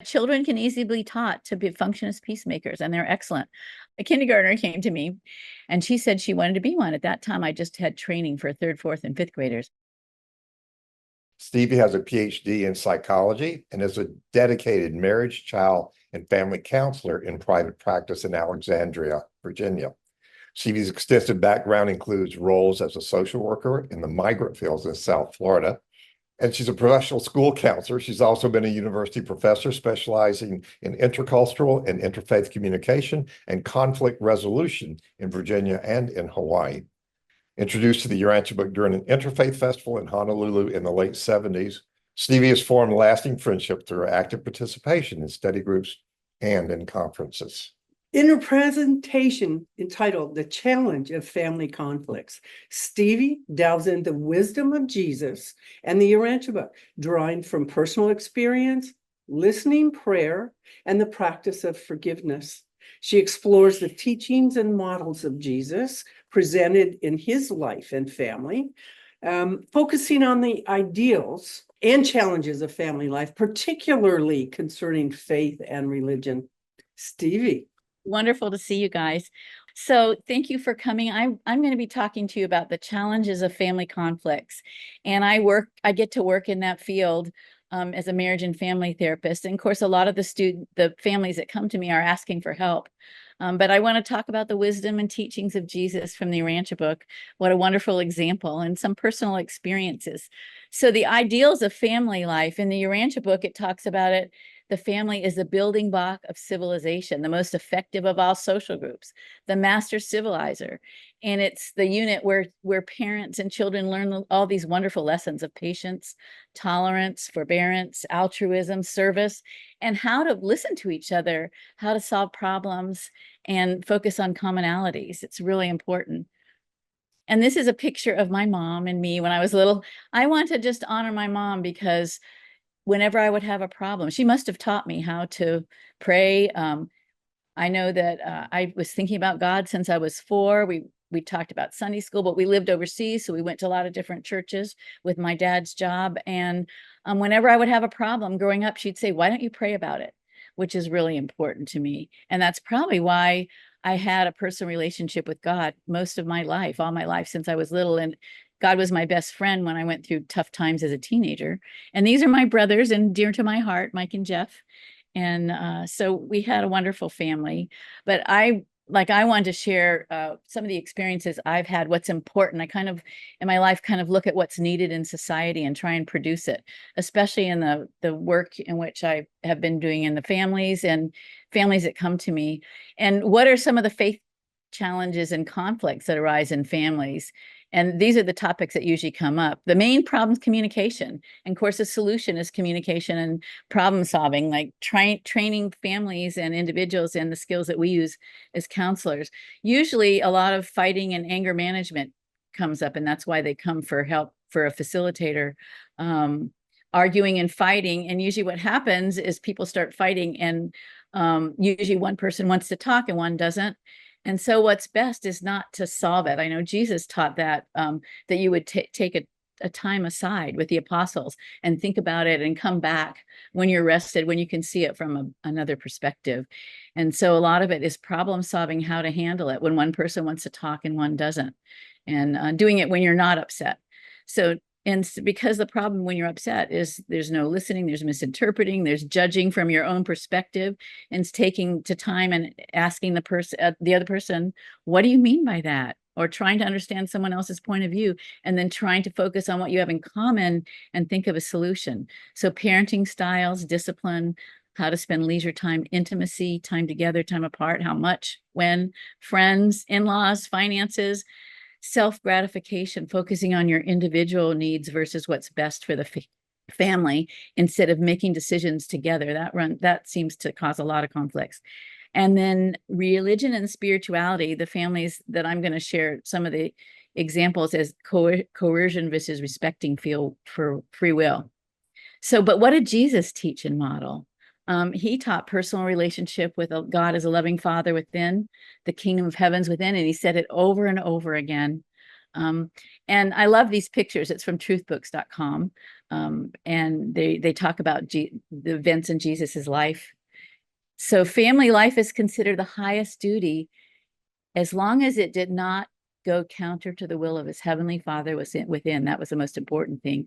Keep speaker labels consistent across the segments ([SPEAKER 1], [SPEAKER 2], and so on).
[SPEAKER 1] Children can easily be taught to function as peacemakers, and they're excellent. A kindergartner came to me, and she said she wanted to be one. At that time, I just had training for third, fourth, and fifth graders.
[SPEAKER 2] Stevie has a PhD in psychology and is a dedicated marriage, child, and family counselor in private practice in Alexandria, Virginia. Stevie's extensive background includes roles as a social worker in the migrant fields in South Florida, and she's a professional school counselor. She's also been a university professor specializing in intercultural and interfaith communication and conflict resolution in Virginia and in Hawaii. Introduced to the Urantia Book during an Interfaith festival in Honolulu in the late 70s, Stevie has formed lasting friendship through her active participation in study groups and in conferences.
[SPEAKER 3] In a presentation entitled The Challenge of Family Conflicts, Stevie delves into the wisdom of Jesus and the Urantia Book, drawing from personal experience, listening prayer, and the practice of forgiveness. She explores the teachings and models of Jesus presented in his life and family, focusing on the ideals and challenges of family life, particularly concerning faith and religion. Stevie.
[SPEAKER 1] Wonderful to see you guys. So thank you for coming. I'm going to be talking to you about the challenges of family conflicts. And I get to work in that field as a marriage and family therapist. And of course, a lot of the families that come to me are asking for help. But I want to talk about the wisdom and teachings of Jesus from the Urantia Book. What a wonderful example, and some personal experiences. So the ideals of family life in the Urantia Book, it talks about it. The family is the building block of civilization, the most effective of all social groups, the master civilizer. And it's the unit where parents and children learn all these wonderful lessons of patience, tolerance, forbearance, altruism, service, and how to listen to each other, how to solve problems, and focus on commonalities. It's really important. And this is a picture of my mom and me when I was little. I want to just honor my mom because whenever I would have a problem, she must have taught me how to pray. I know that I was thinking about God since I was 4. We talked about Sunday school, but we lived overseas, so we went to a lot of different churches with my dad's job. And whenever I would have a problem growing up, she'd say, "Why don't you pray about it?" Which is really important to me. And that's probably why I had a personal relationship with God most of my life, all my life since I was little. And God was my best friend when I went through tough times as a teenager. And these are my brothers and dear to my heart, Mike and Jeff. And so we had a wonderful family. But I wanted to share some of the experiences I've had, what's important. I kind of, in my life, kind of look at what's needed in society and try and produce it, especially in the work in which I have been doing in the families and families that come to me. And what are some of the faith challenges and conflicts that arise in families? And these are the topics that usually come up. The main problem is communication. And of course, the solution is communication and problem solving, like training families and individuals in the skills that we use as counselors. Usually a lot of fighting and anger management comes up, and that's why they come for help for a facilitator. Arguing and fighting. And usually what happens is people start fighting, and usually one person wants to talk and one doesn't. And so what's best is not to solve it. I know Jesus taught that, that you would take a time aside with the apostles and think about it and come back when you're rested, when you can see it from another perspective. And so a lot of it is problem solving, how to handle it when one person wants to talk and one doesn't, and doing it when you're not upset. And because the problem when you're upset is there's no listening, there's misinterpreting, there's judging from your own perspective, and it's taking to time and asking the other person, what do you mean by that? Or trying to understand someone else's point of view, and then trying to focus on what you have in common and think of a solution. So parenting styles, discipline, how to spend leisure time, intimacy, time together, time apart, how much, when, friends, in-laws, finances, self-gratification, focusing on your individual needs versus what's best for the family instead of making decisions together. That seems to cause a lot of conflicts. And then religion and spirituality, the families that I'm going to share some of the examples as coercion versus respecting for free will. So, but what did Jesus teach and model? He taught personal relationship with God as a loving Father within, the kingdom of heavens within, and he said it over and over again. And I love these pictures. It's from truthbooks.com. And they talk about the events in Jesus's life. So family life is considered the highest duty as long as it did not go counter to the will of his heavenly Father within. That was the most important thing.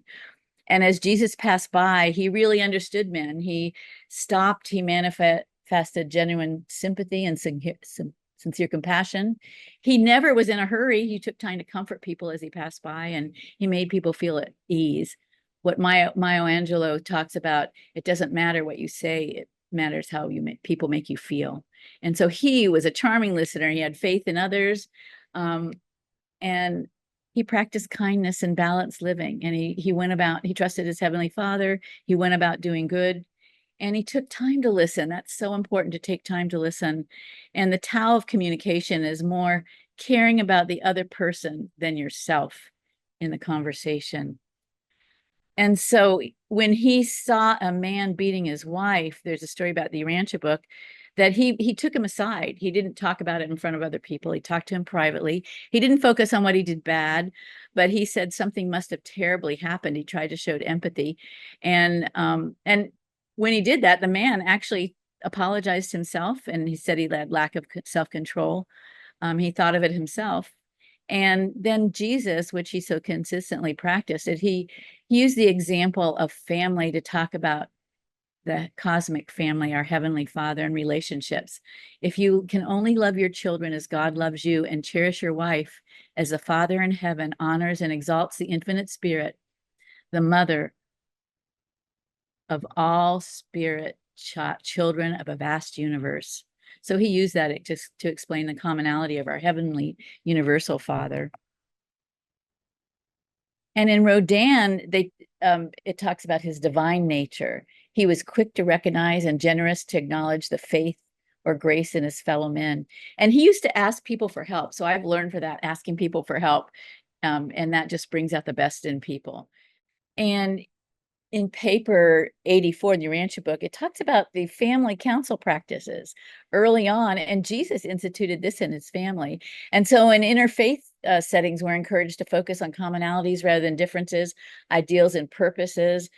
[SPEAKER 1] And as Jesus passed by, he really understood men. He stopped, he manifested genuine sympathy and sincere compassion. He never was in a hurry. He took time to comfort people as he passed by, and he made people feel at ease. What Maya Angelou talks about, it doesn't matter what you say, it matters how people make you feel. And so he was a charming listener. He had faith in others, and he practiced kindness and balanced living. And he trusted his heavenly Father. He went about doing good, and he took time to listen. That's so important, to take time to listen. And the Tao of communication is more caring about the other person than yourself in the conversation. And so when he saw a man beating his wife, there's a story about the Urantia book, that he took him aside. He didn't talk about it in front of other people. He talked to him privately. He didn't focus on what he did bad, but he said something must have terribly happened. He tried to show empathy. And when he did that, the man actually apologized himself, and he said he had lack of self-control. He thought of it himself. And then Jesus, which he so consistently practiced, he used the example of family to talk about the cosmic family, our heavenly Father, and relationships. If you can only love your children as God loves you, and cherish your wife as the Father in heaven honors and exalts the infinite spirit, the mother of all spirit children of a vast universe. So he used that to explain the commonality of our heavenly universal Father. And in Rodin, it talks about his divine nature. He was quick to recognize and generous to acknowledge the faith or grace in his fellow men. And he used to ask people for help. So I've learned for that, asking people for help. And that just brings out the best in people. And in paper 84 in the Urantia book, it talks about the family council practices early on, and Jesus instituted this in his family. And so in interfaith settings, we're encouraged to focus on commonalities rather than differences, ideals and purposes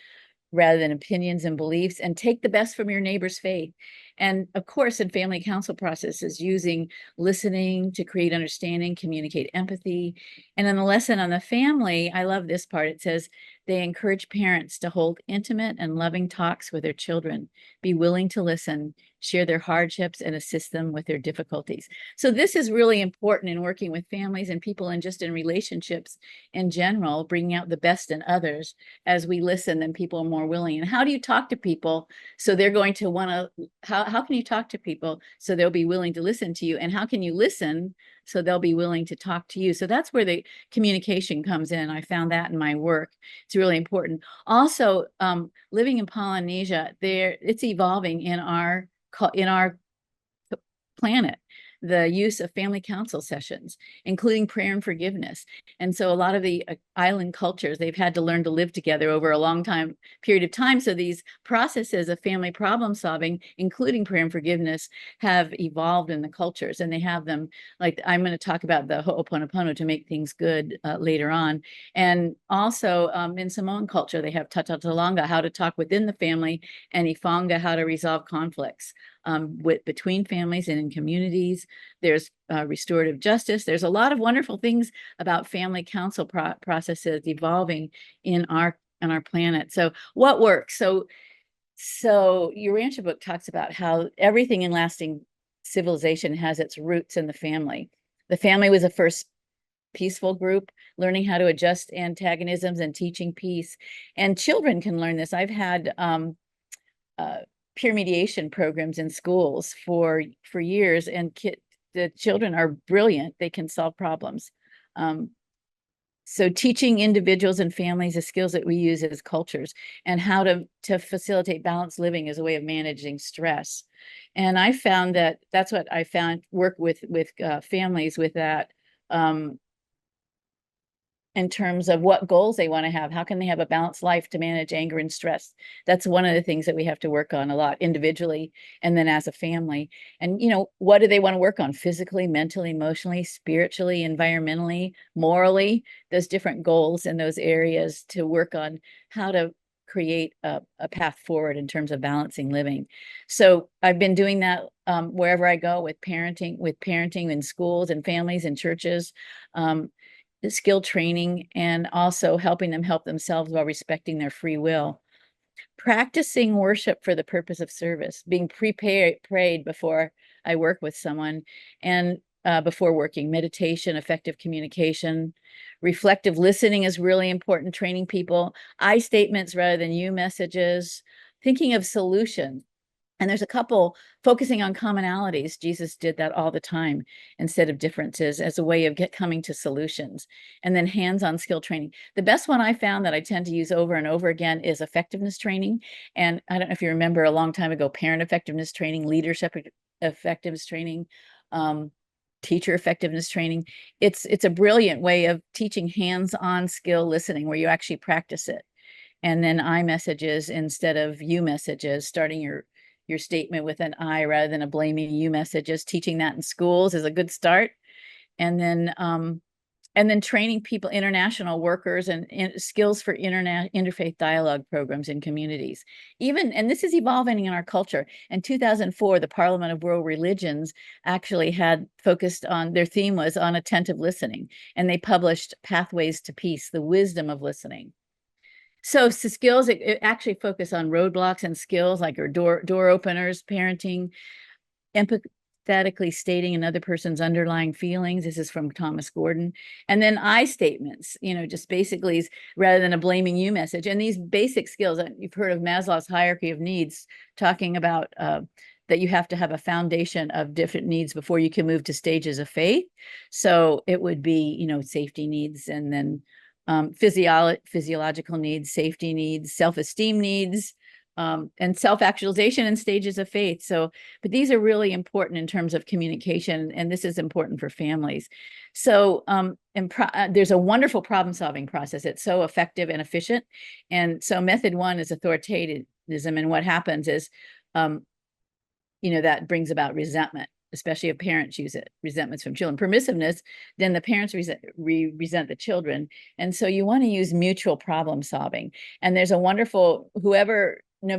[SPEAKER 1] rather than opinions and beliefs, and take the best from your neighbor's faith. And of course, in family council processes, using listening to create understanding, communicate empathy. And in the lesson on the family, I love this part. It says, they encourage parents to hold intimate and loving talks with their children, be willing to listen, share their hardships, and assist them with their difficulties. So this is really important in working with families and people, and just in relationships in general, bringing out the best in others. As we listen, then people are more willing. And how do you talk to people so they're going to want to, how can you talk to people so they'll be willing to listen to you? And how can you listen so they'll be willing to talk to you? So that's where the communication comes in. I found that in my work. It's really important. Also, living in Polynesia, it's evolving in our planet, the use of family council sessions, including prayer and forgiveness. And so a lot of the island cultures, they've had to learn to live together over a long period of time. So these processes of family problem solving, including prayer and forgiveness, have evolved in the cultures, and they have them, like I'm going to talk about the Ho'oponopono to make things good later on. And also in Samoan culture, they have Tatatalanga, how to talk within the family, and Ifanga, how to resolve conflicts between families and in communities. There's restorative justice. There's a lot of wonderful things about family council processes evolving in our planet. So what works? So Urantia book talks about how everything in lasting civilization has its roots in the family. The family was the first peaceful group, learning how to adjust antagonisms and teaching peace. And children can learn this. I've had peer mediation programs in schools for years, and the children are brilliant. They can solve problems. So teaching individuals and families the skills that we use as cultures, and how to facilitate balanced living as a way of managing stress. And I found that's what I found work with families with that. in terms of what goals they want to have. How can they have a balanced life to manage anger and stress? That's one of the things that we have to work on a lot individually and then as a family. And, you know, what do they want to work on physically, mentally, emotionally, spiritually, environmentally, morally? Those different goals in those areas to work on how to create a path forward in terms of balancing living. So I've been doing that wherever I go with parenting in schools and families and churches. The skill training, and also helping them help themselves while respecting their free will. Practicing worship for the purpose of service, being prayed before I work with someone, and before working, meditation, effective communication. Reflective listening is really important, training people, I statements rather than you messages, thinking of solutions. And there's a couple focusing on commonalities. Jesus did that all the time instead of differences as a way of coming to solutions. And then hands-on skill training. The best one I found that I tend to use over and over again is effectiveness training. And I don't know if you remember a long time ago, parent effectiveness training, leadership effectiveness training, teacher effectiveness training. It's a brilliant way of teaching hands-on skill listening where you actually practice it. And then I messages instead of you messages, starting your statement with an I rather than a blaming you messages. Teaching that in schools is a good start. And then training people, international workers, and skills for interfaith dialogue programs in communities. And this is evolving in our culture. In 2004, the Parliament of World Religions actually had focused on, their theme was on attentive listening, and they published Pathways to Peace, the wisdom of listening. So skills, it actually focus on roadblocks and skills like your door openers, parenting, empathetically stating another person's underlying feelings. This is from Thomas Gordon. And then I statements, just basically rather than a blaming you message. And these basic skills, you've heard of Maslow's hierarchy of needs, talking about that you have to have a foundation of different needs before you can move to stages of faith. So it would be, safety needs, and then physiological needs, safety needs, self-esteem needs, and self-actualization and stages of faith. So, but these are really important in terms of communication, and this is important for families. So there's a wonderful problem-solving process. It's so effective and efficient. And so method one is authoritarianism. And what happens is, that brings about resentment, especially if parents use it, resentments from children. Permissiveness, then the parents resent the children. And so you want to use mutual problem solving. And there's a wonderful, no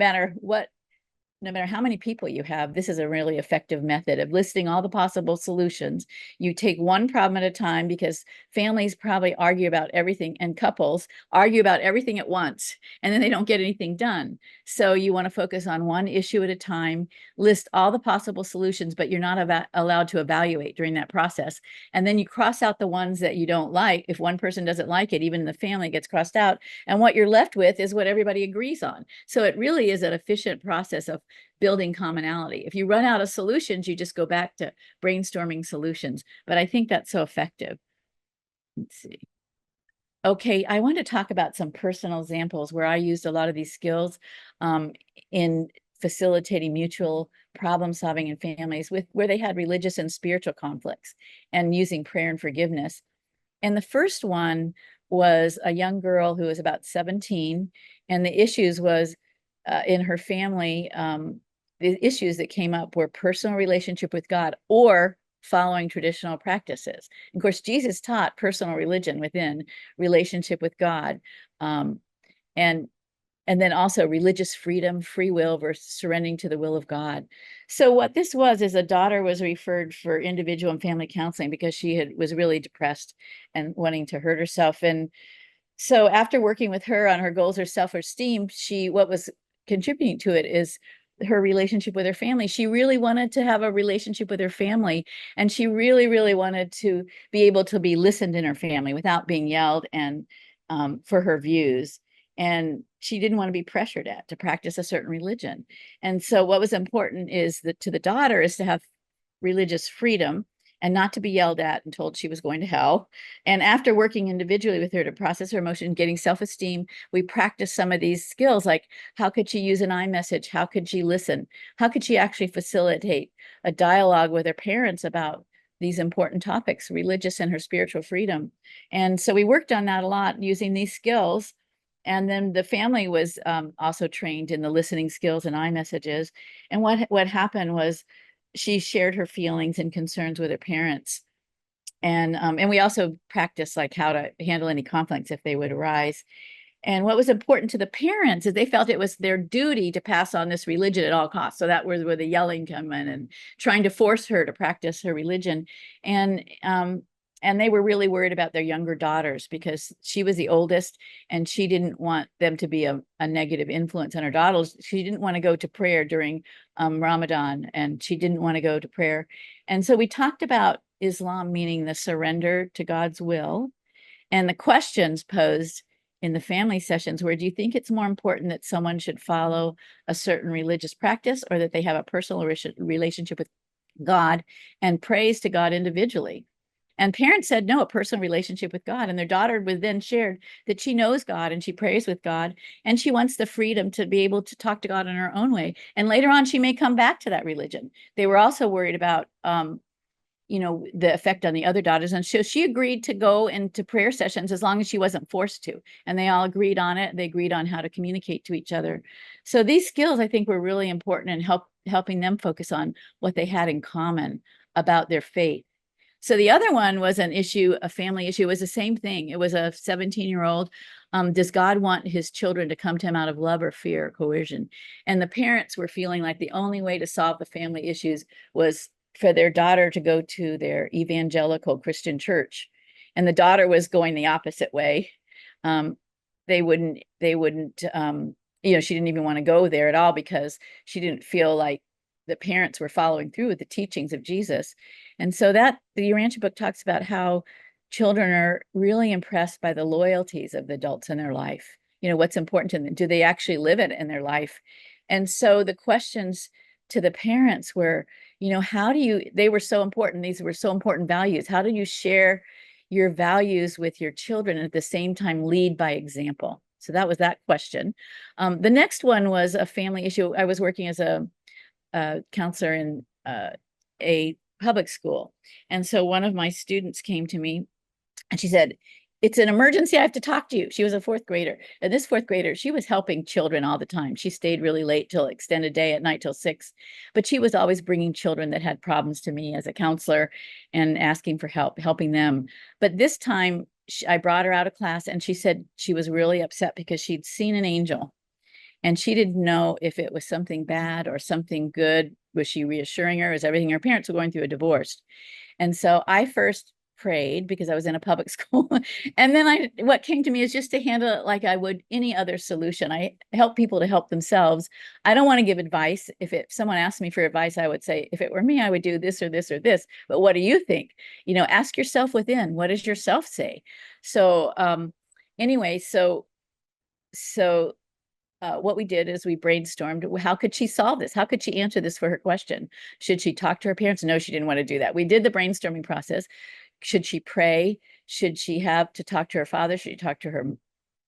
[SPEAKER 1] matter how many people you have, this is a really effective method of listing all the possible solutions. You take one problem at a time, because families probably argue about everything, and couples argue about everything at once, and then they don't get anything done. So you want to focus on one issue at a time, list all the possible solutions, but you're not allowed to evaluate during that process. And then you cross out the ones that you don't like. If one person doesn't like it, even in the family, gets crossed out. And what you're left with is what everybody agrees on. So it really is an efficient process of building commonality. If you run out of solutions, you just go back to brainstorming solutions. But I think that's so effective. Let's see. Okay, I want to talk about some personal examples where I used a lot of these skills in facilitating mutual problem solving in families where they had religious and spiritual conflicts, and using prayer and forgiveness. And the first one was a young girl who was about 17, and the issues was in her family, the issues that came up were personal relationship with God or following traditional practices. Of course, Jesus taught personal religion within relationship with God, and then also religious freedom, free will versus surrendering to the will of God. So what this was is a daughter was referred for individual and family counseling because she was really depressed and wanting to hurt herself. And so after working with her on her goals, her self-esteem, what was contributing to it is her relationship with her family. She really wanted to have a relationship with her family, and she really, really wanted to be able to be listened in her family without being yelled and for her views. And she didn't want to be pressured to practice a certain religion. And so what was important is that to the daughter is to have religious freedom and not to be yelled at and told she was going to hell. And after working individually with her to process her emotion, getting self-esteem, we practiced some of these skills, like how could she use an I message? How could she listen? How could she actually facilitate a dialogue with her parents about these important topics, religious and her spiritual freedom. And so we worked on that a lot using these skills. And then the family was also trained in the listening skills and iMessages. And what happened was she shared her feelings and concerns with her parents. And we also practiced like how to handle any conflicts if they would arise. And what was important to the parents is they felt it was their duty to pass on this religion at all costs. So that was where the yelling come in and trying to force her to practice her religion. And they were really worried about their younger daughters because she was the oldest and she didn't want them to be a negative influence on her daughters. She didn't want to go to prayer during Ramadan, and she didn't want to go to prayer. And so we talked about Islam meaning the surrender to God's will, and the questions posed in the family sessions were, do you think it's more important that someone should follow a certain religious practice or that they have a personal relationship with God and praise to God individually? And parents said, no, a personal relationship with God. And their daughter was then shared that she knows God and she prays with God and she wants the freedom to be able to talk to God in her own way. And later on, she may come back to that religion. They were also worried about the effect on the other daughters. And so she agreed to go into prayer sessions as long as she wasn't forced to. And they all agreed on it. They agreed on how to communicate to each other. So these skills, I think, were really important in helping them focus on what they had in common about their faith. So the other one was a family issue. It was the same thing. It was a 17-year-old. Does God want his children to come to him out of love or fear or coercion? And the parents were feeling like the only way to solve the family issues was for their daughter to go to their evangelical Christian church. And the daughter was going the opposite way. They wouldn't, she didn't even want to go there at all because she didn't feel like the parents were following through with the teachings of Jesus. And so that the Urantia book talks about how children are really impressed by the loyalties of the adults in their life. What's important to them. Do they actually live it in their life? And so the questions to the parents were, they were so important. These were so important values. How do you share your values with your children and at the same time lead by example? So that was that question. The next one was a family issue. I was working as a counselor in a public school. And so one of my students came to me and she said, it's an emergency. I have to talk to you. She was a fourth grader. And this fourth grader, she was helping children all the time. She stayed really late till extended day at night till 6. But she was always bringing children that had problems to me as a counselor and asking for help, helping them. But this time I brought her out of class and she said she was really upset because she'd seen an angel. And she didn't know if it was something bad or something good. Was she reassuring her? Is everything? Her parents were going through a divorce. And so I first prayed because I was in a public school. And then what came to me is just to handle it like I would any other solution. I help people to help themselves. I don't want to give advice. If someone asked me for advice, I would say, if it were me, I would do this or this or this. But what do you think? Ask yourself within. What does yourself say? So anyway, so what we did is we brainstormed, how could she solve this? How could she answer this for her question? Should she talk to her parents? No, she didn't want to do that. We did the brainstorming process. Should she pray? Should she have to talk to her father? Should she talk to her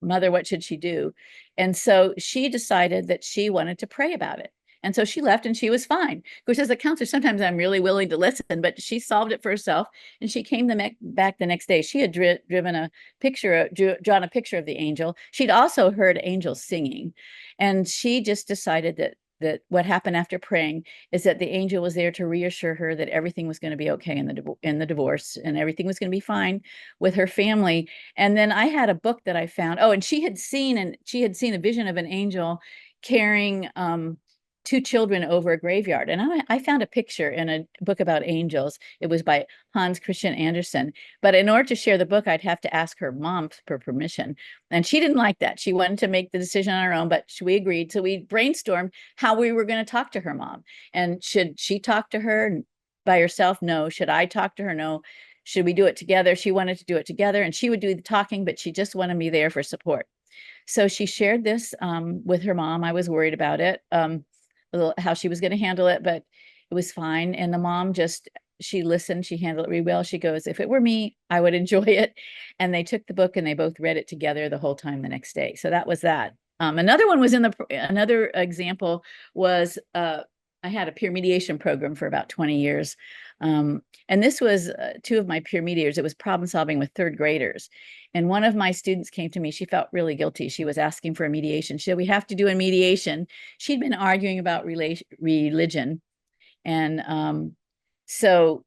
[SPEAKER 1] mother? What should she do? And so she decided that she wanted to pray about it. And so she left and she was fine. Of course, as a counselor, sometimes I'm really willing to listen, but she solved it for herself. And she came back the next day. She had drawn a picture of the angel. She'd also heard angels singing. And she just decided that what happened after praying is that the angel was there to reassure her that everything was going to be okay in the divorce and everything was going to be fine with her family. And then I had a book that I found. Oh, and she had seen a vision of an angel carrying 2 children over a graveyard. And I found a picture in a book about angels. It was by Hans Christian Andersen. But in order to share the book, I'd have to ask her mom for permission. And she didn't like that. She wanted to make the decision on her own, but we agreed. So we brainstormed how we were going to talk to her mom. And should she talk to her by herself? No. Should I talk to her? No. Should we do it together? She wanted to do it together and she would do the talking, but she just wanted me there for support. So she shared this with her mom. I was worried about it. How she was going to handle it, but it was fine. And the mom she listened, she handled it really well. She goes, if it were me, I would enjoy it. And they took the book and they both read it together the whole time the next day. So that was that. Another one was another example was I had a peer mediation program for about 20 years. And this was two of my peer mediators. It was problem solving with third graders. And one of my students came to me. She felt really guilty. She was asking for a mediation. She said, we have to do a mediation. She'd been arguing about religion. And so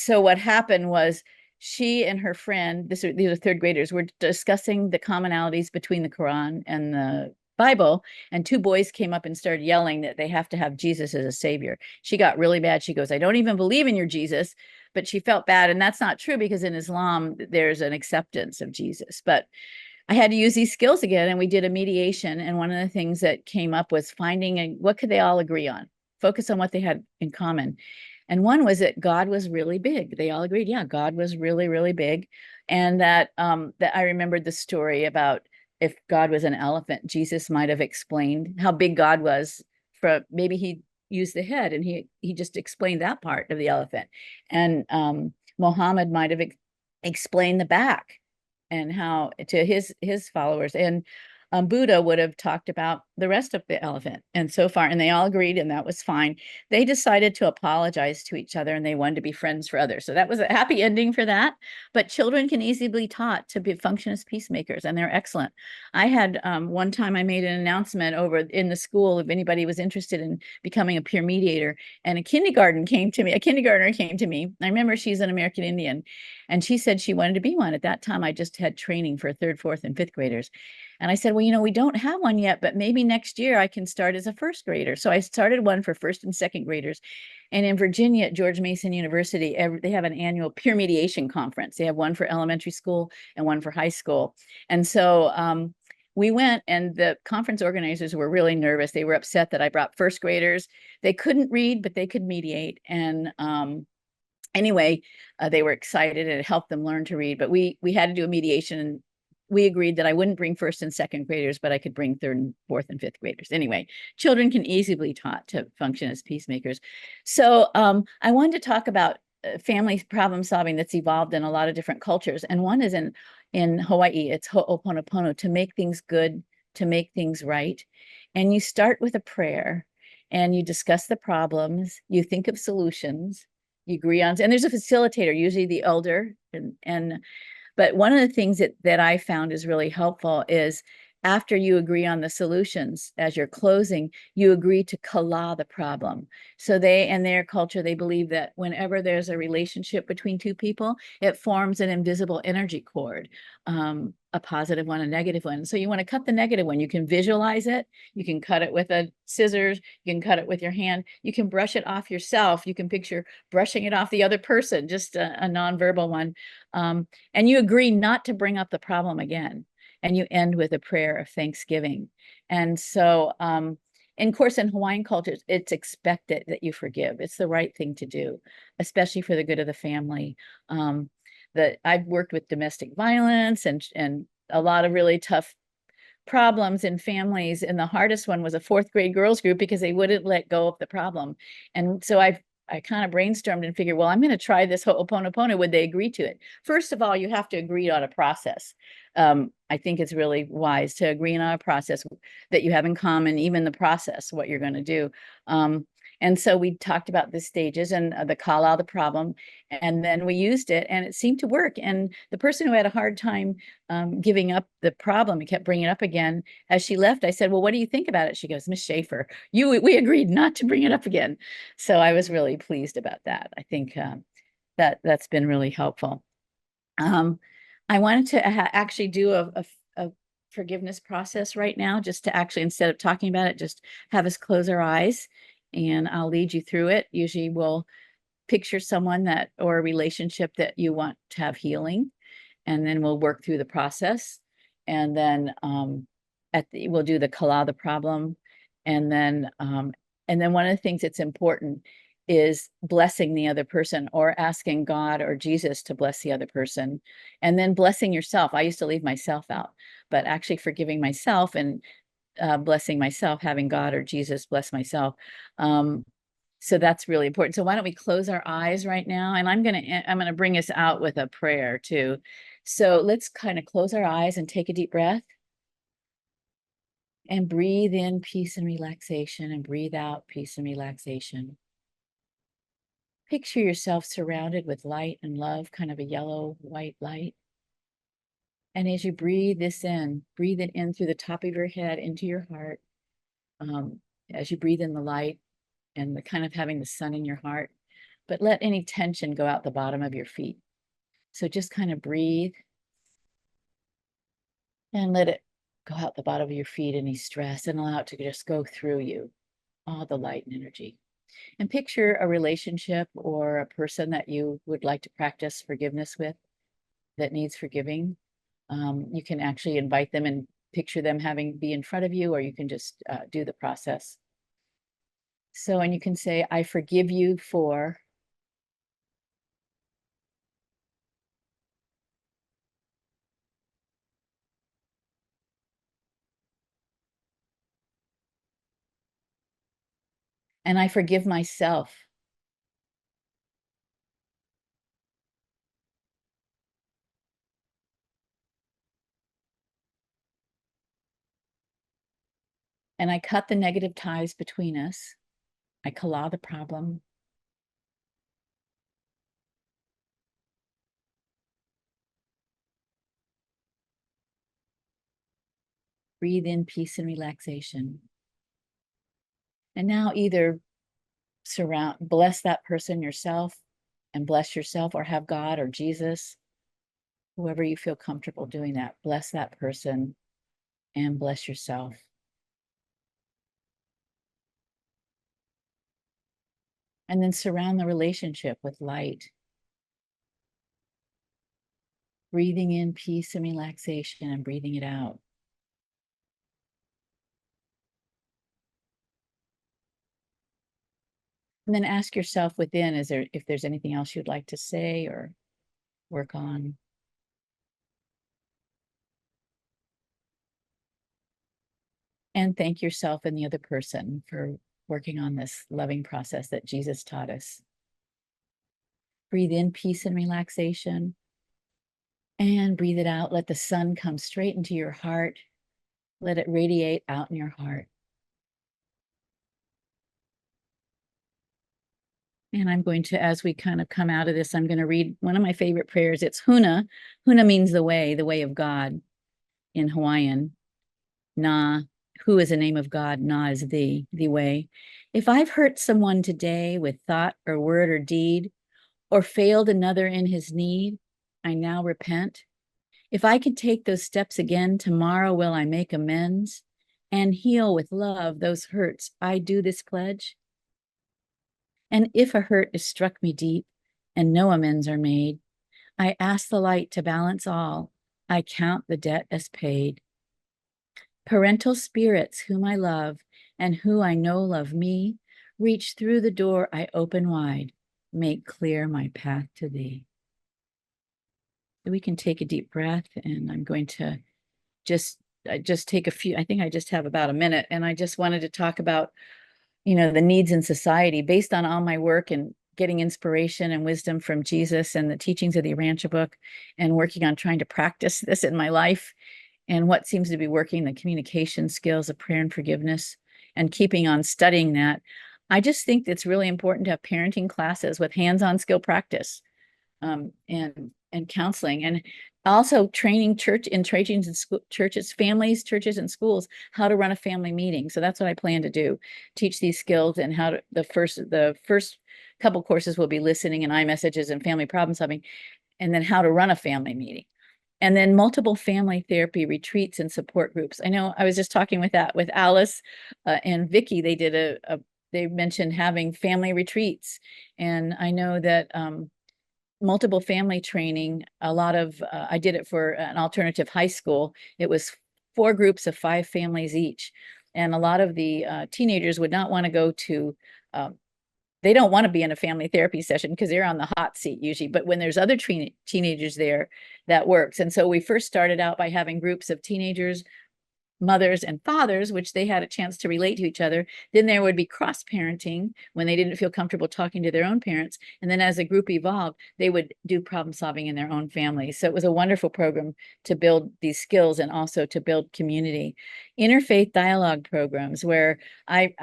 [SPEAKER 1] what happened was she and her friend, these are third graders, were discussing the commonalities between the Quran and the Bible, and two boys came up and started yelling that they have to have Jesus as a savior. She got really bad. She goes, I don't even believe in your Jesus, but she felt bad. And that's not true, because in Islam, there's an acceptance of Jesus. But I had to use these skills again, and we did a mediation. And one of the things that came up was finding what could they all agree on, focus on what they had in common. And one was that God was really big. They all agreed, yeah, God was really, really big. And that I remembered the story about, if God was an elephant, Jesus might have explained how big God was. For maybe he used the head, and he just explained that part of the elephant. And Muhammad might have explained the back, and how to his followers. And Buddha would have talked about the rest of the elephant, and so far, and they all agreed, and that was fine. They decided to apologize to each other, and they wanted to be friends for others. So that was a happy ending for that. But children can easily be taught to function as peacemakers, and they're excellent. I had one time I made an announcement over in the school if anybody was interested in becoming a peer mediator, and a kindergartner came to me. I remember she's an American Indian, and she said she wanted to be one. At that time, I just had training for third, fourth, and fifth graders. And I said, well, we don't have one yet, but maybe next year I can start as a first grader. So I started one for first and second graders. And in Virginia at George Mason University, they have an annual peer mediation conference. They have one for elementary school and one for high school. And so we went, and the conference organizers were really nervous. They were upset that I brought first graders. They couldn't read, but they could mediate. And anyway, they were excited, and it helped them learn to read. But we had to do a mediation, and we agreed that I wouldn't bring first and second graders, but I could bring third and fourth and fifth graders. Anyway, children can easily be taught to function as peacemakers. So I wanted to talk about family problem solving that's evolved in a lot of different cultures. And one is in Hawaii, it's ho'oponopono, to make things good, to make things right. And you start with a prayer, and you discuss the problems, you think of solutions, you agree on, and there's a facilitator, usually the elder, but one of the things that I found is really helpful is, after you agree on the solutions, as you're closing, you agree to kala the problem. So in their culture, they believe that whenever there's a relationship between two people, it forms an invisible energy cord, a positive one, a negative one. So you want to cut the negative one. You can visualize it. You can cut it with a scissors. You can cut it with your hand. You can brush it off yourself. You can picture brushing it off the other person, just a nonverbal one. And you agree not to bring up the problem again. And you end with a prayer of thanksgiving. And so, of course, in Hawaiian cultures, it's expected that you forgive. It's the right thing to do, especially for the good of the family. That I've worked with domestic violence and a lot of really tough problems in families. And the hardest one was a fourth grade girls group, because they wouldn't let go of the problem. And so I kind of brainstormed and figured, well, I'm going to try this ho'oponopono. Would they agree to it? First of all, you have to agree on a process. I think it's really wise to agree on a process that you have in common, even the process, what you're going to do. And so we talked about the stages and the call out the problem, and then we used it, and it seemed to work. And the person who had a hard time giving up the problem, kept bringing it up again. As she left, I said, well, what do you think about it? She goes, Miss Shaefer, we agreed not to bring it up again. So I was really pleased about that. I think that's been really helpful. I wanted to actually do a forgiveness process right now, just to actually, instead of talking about it, just have us close our eyes, and I'll lead you through it. Usually we'll picture someone or a relationship that you want to have healing, and then we'll work through the process. And then we'll do the kala the problem. And then one of the things that's important is blessing the other person, or asking God or Jesus to bless the other person, and then blessing yourself. I used to leave myself out, but actually forgiving myself and blessing myself, having God or Jesus bless myself. So that's really important. So why don't we close our eyes right now? And I'm gonna bring us out with a prayer too. So let's kind of close our eyes and take a deep breath. And breathe in peace and relaxation, and breathe out peace and relaxation. Picture yourself surrounded with light and love, kind of a yellow white light. And as you breathe this in, breathe it in through the top of your head into your heart. As you breathe in the light and the kind of having the sun in your heart, but let any tension go out the bottom of your feet. So just kind of breathe and let it go out the bottom of your feet, any stress, and allow it to just go through you, all the light and energy. And picture a relationship or a person that you would like to practice forgiveness with that needs forgiving. You can actually invite them and picture them be in front of you, or you can just do the process. So, and you can say, I forgive you for. And I forgive myself. And I cut the negative ties between us. I kala the problem. Breathe in peace and relaxation. And now either bless that person yourself and bless yourself, or have God or Jesus, whoever you feel comfortable doing that, bless that person and bless yourself. And then surround the relationship with light. Breathing in peace and relaxation and breathing it out. And then ask yourself within, if there's anything else you'd like to say or work on. And thank yourself and the other person for working on this loving process that Jesus taught us. Breathe in peace and relaxation. And breathe it out. Let the sun come straight into your heart. Let it radiate out in your heart. And I'm going to, as we kind of come out of this, I'm going to read one of my favorite prayers. It's Huna. Huna means the way of God in Hawaiian. Na, Hu is the name of God. Na is the way. If I've hurt someone today with thought or word or deed, or failed another in his need, I now repent. If I could take those steps again, tomorrow will I make amends and heal with love those hurts. I do this pledge. And if a hurt is struck me deep and no amends are made, I ask the light to balance all. I count the debt as paid. Parental spirits whom I love and who I know love me, reach through the door I open wide, make clear my path to thee. We can take a deep breath, and I'm going to just take a few, I think I just have about a minute, and I just wanted to talk about, the needs in society based on all my work and getting inspiration and wisdom from Jesus and the teachings of the Urantia Book, and working on trying to practice this in my life, and what seems to be working, the communication skills of prayer and forgiveness, and keeping on studying that. I just think it's really important to have parenting classes with hands-on skill practice, and counseling, and also training churches, families, churches, and schools how to run a family meeting. So that's what I plan to do: teach these skills, and how to, the first couple courses will be listening and iMessages and family problem solving, and then how to run a family meeting, and then multiple family therapy retreats and support groups. I know I was just talking with Alice and Vicky. They mentioned having family retreats, and I know that multiple family training, I did it for an alternative high school. It was 4 groups of 5 families each. And a lot of the teenagers would not want to go to, they don't want to be in a family therapy session because they're on the hot seat usually. But when there's other teenagers there, that works. And so we first started out by having groups of teenagers mothers and fathers, which they had a chance to relate to each other. Then there would be cross-parenting when they didn't feel comfortable talking to their own parents. And then as the group evolved, they would do problem solving in their own families. So it was a wonderful program to build these skills and also to build community. Interfaith dialogue programs where I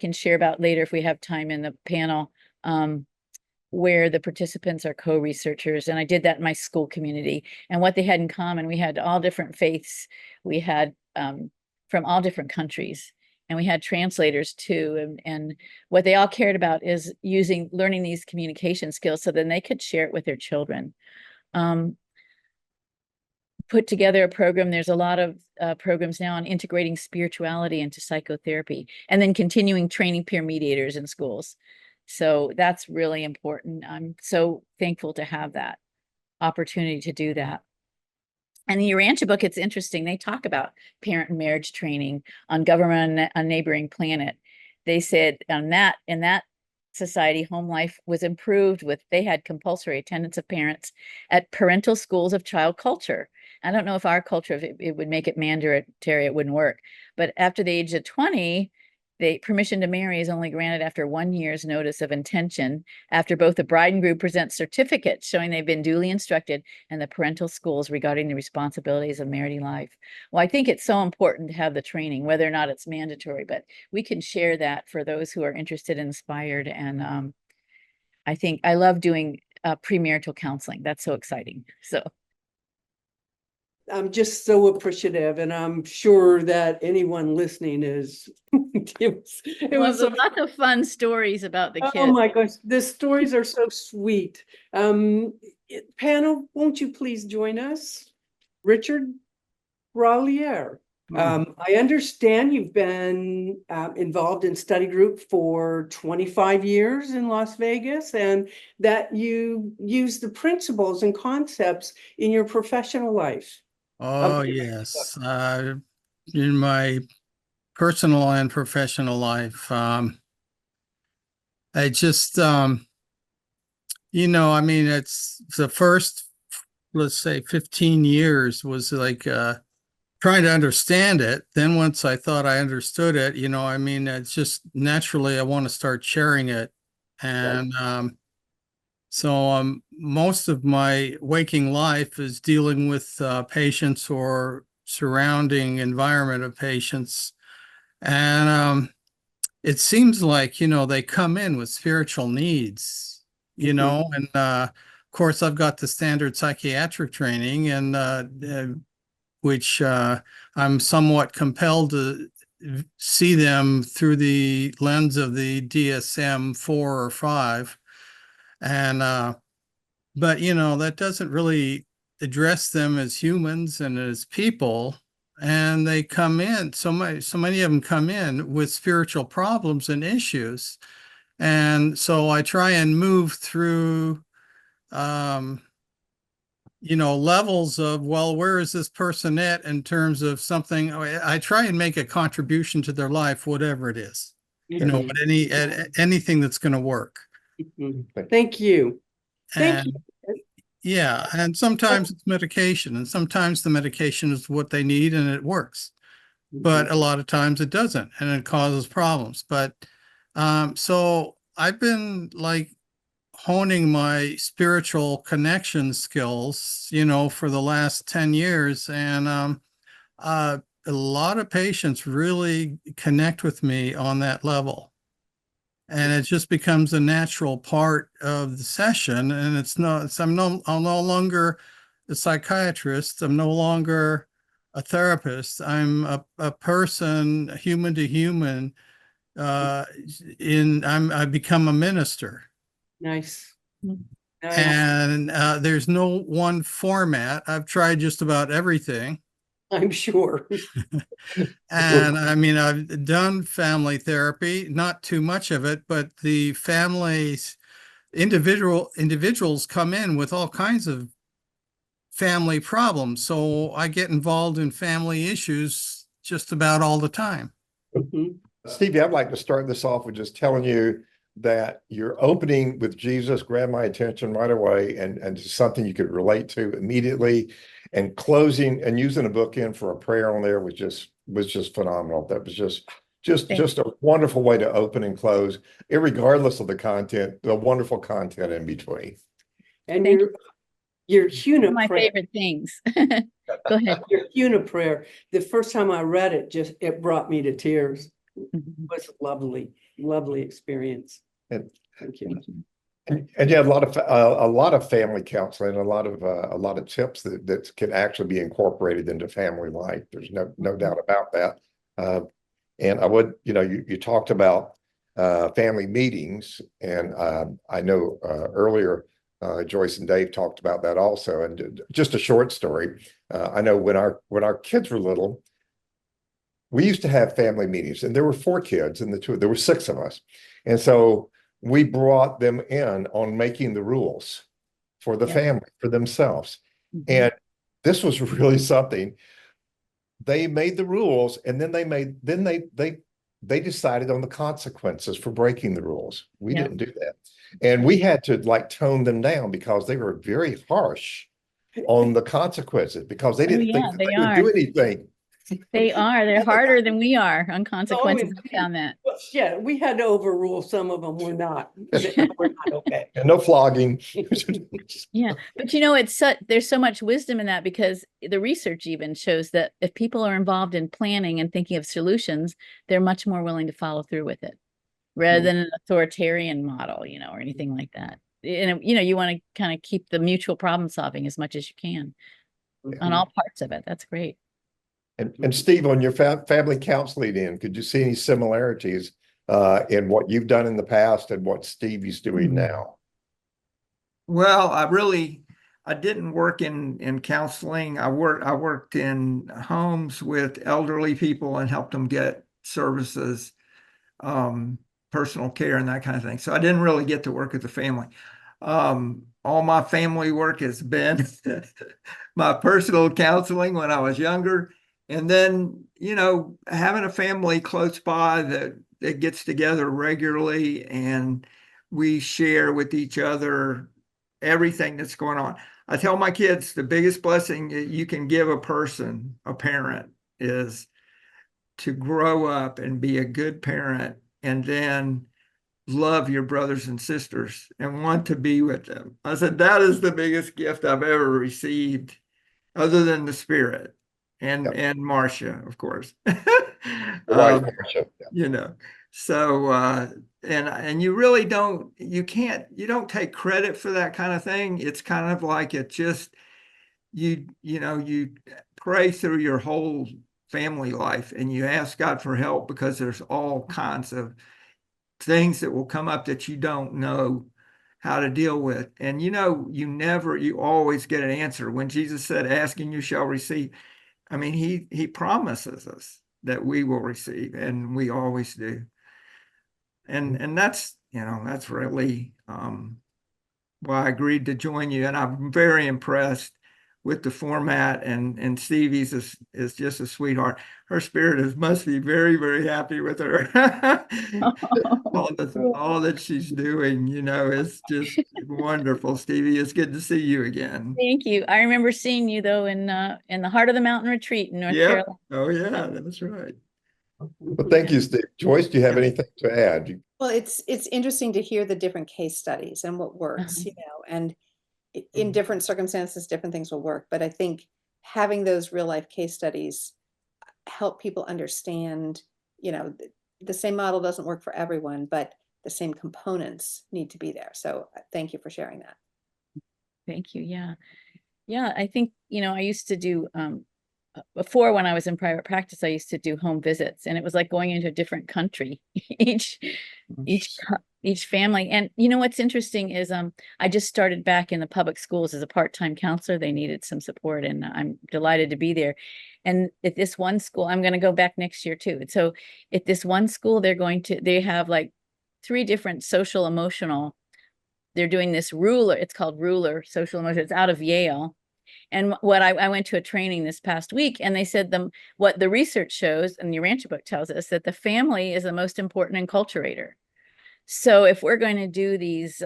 [SPEAKER 1] can share about later if we have time in the panel, where the participants are co-researchers. And I did that in my school community. And what they had in common, we had all different faiths. We had from all different countries. And we had translators too. And what they all cared about is learning these communication skills so then they could share it with their children. Put together a program. There's a lot of programs now on integrating spirituality into psychotherapy and then continuing training peer mediators in schools. So that's really important. I'm so thankful to have that opportunity to do that. And the Urantia book, it's interesting. They talk about parent and marriage training on government on a neighboring planet. They said in that society, home life was improved they had compulsory attendance of parents at parental schools of child culture. I don't know if our culture, if it would make it mandatory, it wouldn't work. But after the age of 20, permission to marry is only granted after 1 year's notice of intention, after both the bride and groom present certificates showing they've been duly instructed and the parental schools regarding the responsibilities of married life. Well, I think it's so important to have the training, whether or not it's mandatory, but we can share that for those who are interested and inspired. And I think I love doing premarital counseling. That's so exciting. So
[SPEAKER 3] I'm just so appreciative, and I'm sure that anyone listening is. It was
[SPEAKER 1] a lot of fun stories about the kids.
[SPEAKER 3] Oh my gosh, the stories are so sweet. Panel, won't you please join us? Richard Rallier. I understand you've been involved in study group for 25 years in Las Vegas, and that you use the principles and concepts in your professional life.
[SPEAKER 4] Oh, yes. In my personal and professional life, I just, I mean, it's the first, let's say 15 years was like trying to understand it. Then once I thought I understood it, I mean, it's just naturally I want to start sharing it. And so most of my waking life is dealing with patients or surrounding environment of patients. And it seems like, they come in with spiritual needs, and of course I've got the standard psychiatric training and which I'm somewhat compelled to see them through the lens of the DSM-4 or 5. And but that doesn't really address them as humans and as people. And they come in, so many of them come in with spiritual problems and issues. And so I try and move through levels of, well, where is this person at in terms of something? I try and make a contribution to their life, whatever it is, but anything that's going to work.
[SPEAKER 3] Thank you. Thank you.
[SPEAKER 4] Yeah, and sometimes it's medication, and sometimes the medication is what they need and it works. But a lot of times it doesn't, and it causes problems. But so I've been like honing my spiritual connection skills, for the last 10 years. And a lot of patients really connect with me on that level. And it just becomes a natural part of the session. And I'm no longer a psychiatrist. I'm no longer a therapist. I'm a person, human to human. I become a minister.
[SPEAKER 3] Nice.
[SPEAKER 4] And there's no one format. I've tried just about everything.
[SPEAKER 3] I'm sure.
[SPEAKER 4] And I mean, I've done family therapy, not too much of it, but the individuals come in with all kinds of family problems. So I get involved in family issues just about all the time.
[SPEAKER 2] Stevie, I'd like to start this off with just telling you that your opening with Jesus grabbed my attention right away and something you could relate to immediately, and closing and using a bookend for a prayer on there was just was just phenomenal. That was just
[SPEAKER 1] Thank
[SPEAKER 2] just a wonderful way to open and close, irregardless of the content, the wonderful content in between.
[SPEAKER 3] And
[SPEAKER 1] Thank
[SPEAKER 3] your
[SPEAKER 1] One
[SPEAKER 3] Huna
[SPEAKER 1] of my
[SPEAKER 3] prayer,
[SPEAKER 1] favorite things. Go ahead.
[SPEAKER 3] your Huna prayer, the first time I read it, it brought me to tears. It
[SPEAKER 1] Mhm.
[SPEAKER 3] was lovely experience.
[SPEAKER 2] And
[SPEAKER 3] Thank you.
[SPEAKER 1] Thank you.
[SPEAKER 2] and yeah, a lot of family counseling, a lot of tips that can actually be incorporated into family life. There's no doubt about that. And I would, you talked about family meetings, and I know earlier Joyce and Dave talked about that also. And just a short story. I know when our kids were little, we used to have family meetings, and there were 4 kids, and there were 6 of us, and so we brought them in on making the rules for the
[SPEAKER 1] Yeah.
[SPEAKER 2] family, for themselves.
[SPEAKER 1] Mhm.
[SPEAKER 2] And this was really something. They made the rules, and then they decided on the consequences for breaking the rules. We
[SPEAKER 1] Yeah.
[SPEAKER 2] didn't do that. And we had to like tone them down because they were very harsh on the consequences because they didn't think
[SPEAKER 1] yeah,
[SPEAKER 2] that
[SPEAKER 1] they
[SPEAKER 2] they would do
[SPEAKER 1] are.
[SPEAKER 2] anything.
[SPEAKER 1] They are. They're harder than we are on
[SPEAKER 3] Oh,
[SPEAKER 1] consequences. I
[SPEAKER 3] indeed.
[SPEAKER 1] found that.
[SPEAKER 3] Well, yeah, we had to overrule some of them. We're not okay.
[SPEAKER 2] And no flogging.
[SPEAKER 1] Yeah, but there's so much wisdom in that, because the research even shows that if people are involved in planning and thinking of solutions, they're much more willing to follow through with it rather
[SPEAKER 3] Mhm.
[SPEAKER 1] than an authoritarian model, or anything like that. And you want to kind of keep the mutual problem solving as much as you can on all parts of it. That's great.
[SPEAKER 2] And Steve, on your family counseling end, could you see any similarities in what you've done in the past and what Stevie's doing now?
[SPEAKER 5] Well, I didn't work in counseling. I worked in homes with elderly people and helped them get services, personal care and that kind of thing. So I didn't really get to work with the family. All my family work has been my personal counseling when I was younger. And then, having a family close by that gets together regularly, and we share with each other everything that's going on. I tell my kids the biggest blessing that you can give a person, a parent, is to grow up and be a good parent, and then love your brothers and sisters and want to be with them. I said, that is the biggest gift I've ever received, other than the Spirit and Marcia, of course.
[SPEAKER 2] Right, Marcia. Yeah.
[SPEAKER 5] So and you really don't, you don't take credit for that kind of thing. It's kind of like it just, you pray through your whole family life and you ask God for help, because there's all kinds of things that will come up that you don't know how to deal with. And you always get an answer. When Jesus said, ask and you shall receive, I mean, he promises us that we will receive, and we always do. And that's really why I agreed to join you. And I'm very impressed with the format, and Stevie's is just a sweetheart. Her spirit must be very, very happy with her. all that she's doing, is just wonderful. Stevie, it's good to see you again.
[SPEAKER 1] Thank you. I remember seeing you though in the heart of the mountain retreat in North Carolina.
[SPEAKER 5] Oh yeah, that's right.
[SPEAKER 2] Well, thank you, Steve. Joyce, do you have anything to add?
[SPEAKER 6] Well, it's interesting to hear the different case studies and what works, and in different circumstances, different things will work. But I think having those real life case studies help people understand, the same model doesn't work for everyone, but the same components need to be there. So thank you for sharing that.
[SPEAKER 1] Thank you. Yeah. Yeah. I think, I used to do, before, when I was in private practice, I used to do home visits, and it was like going into a different country, each family. And what's interesting is, I just started back in the public schools as a part-time counselor. They needed some support, and I'm delighted to be there. And at this one school, I'm going to go back next year too. And so at this one school, they have like 3 different social emotional. They're doing this ruler. It's called Ruler Social Emotion. It's out of Yale. And what I went to a training this past week, and they said what the research shows, and the Urantia Book tells us, that the family is the most important enculturator. So if we're going to do these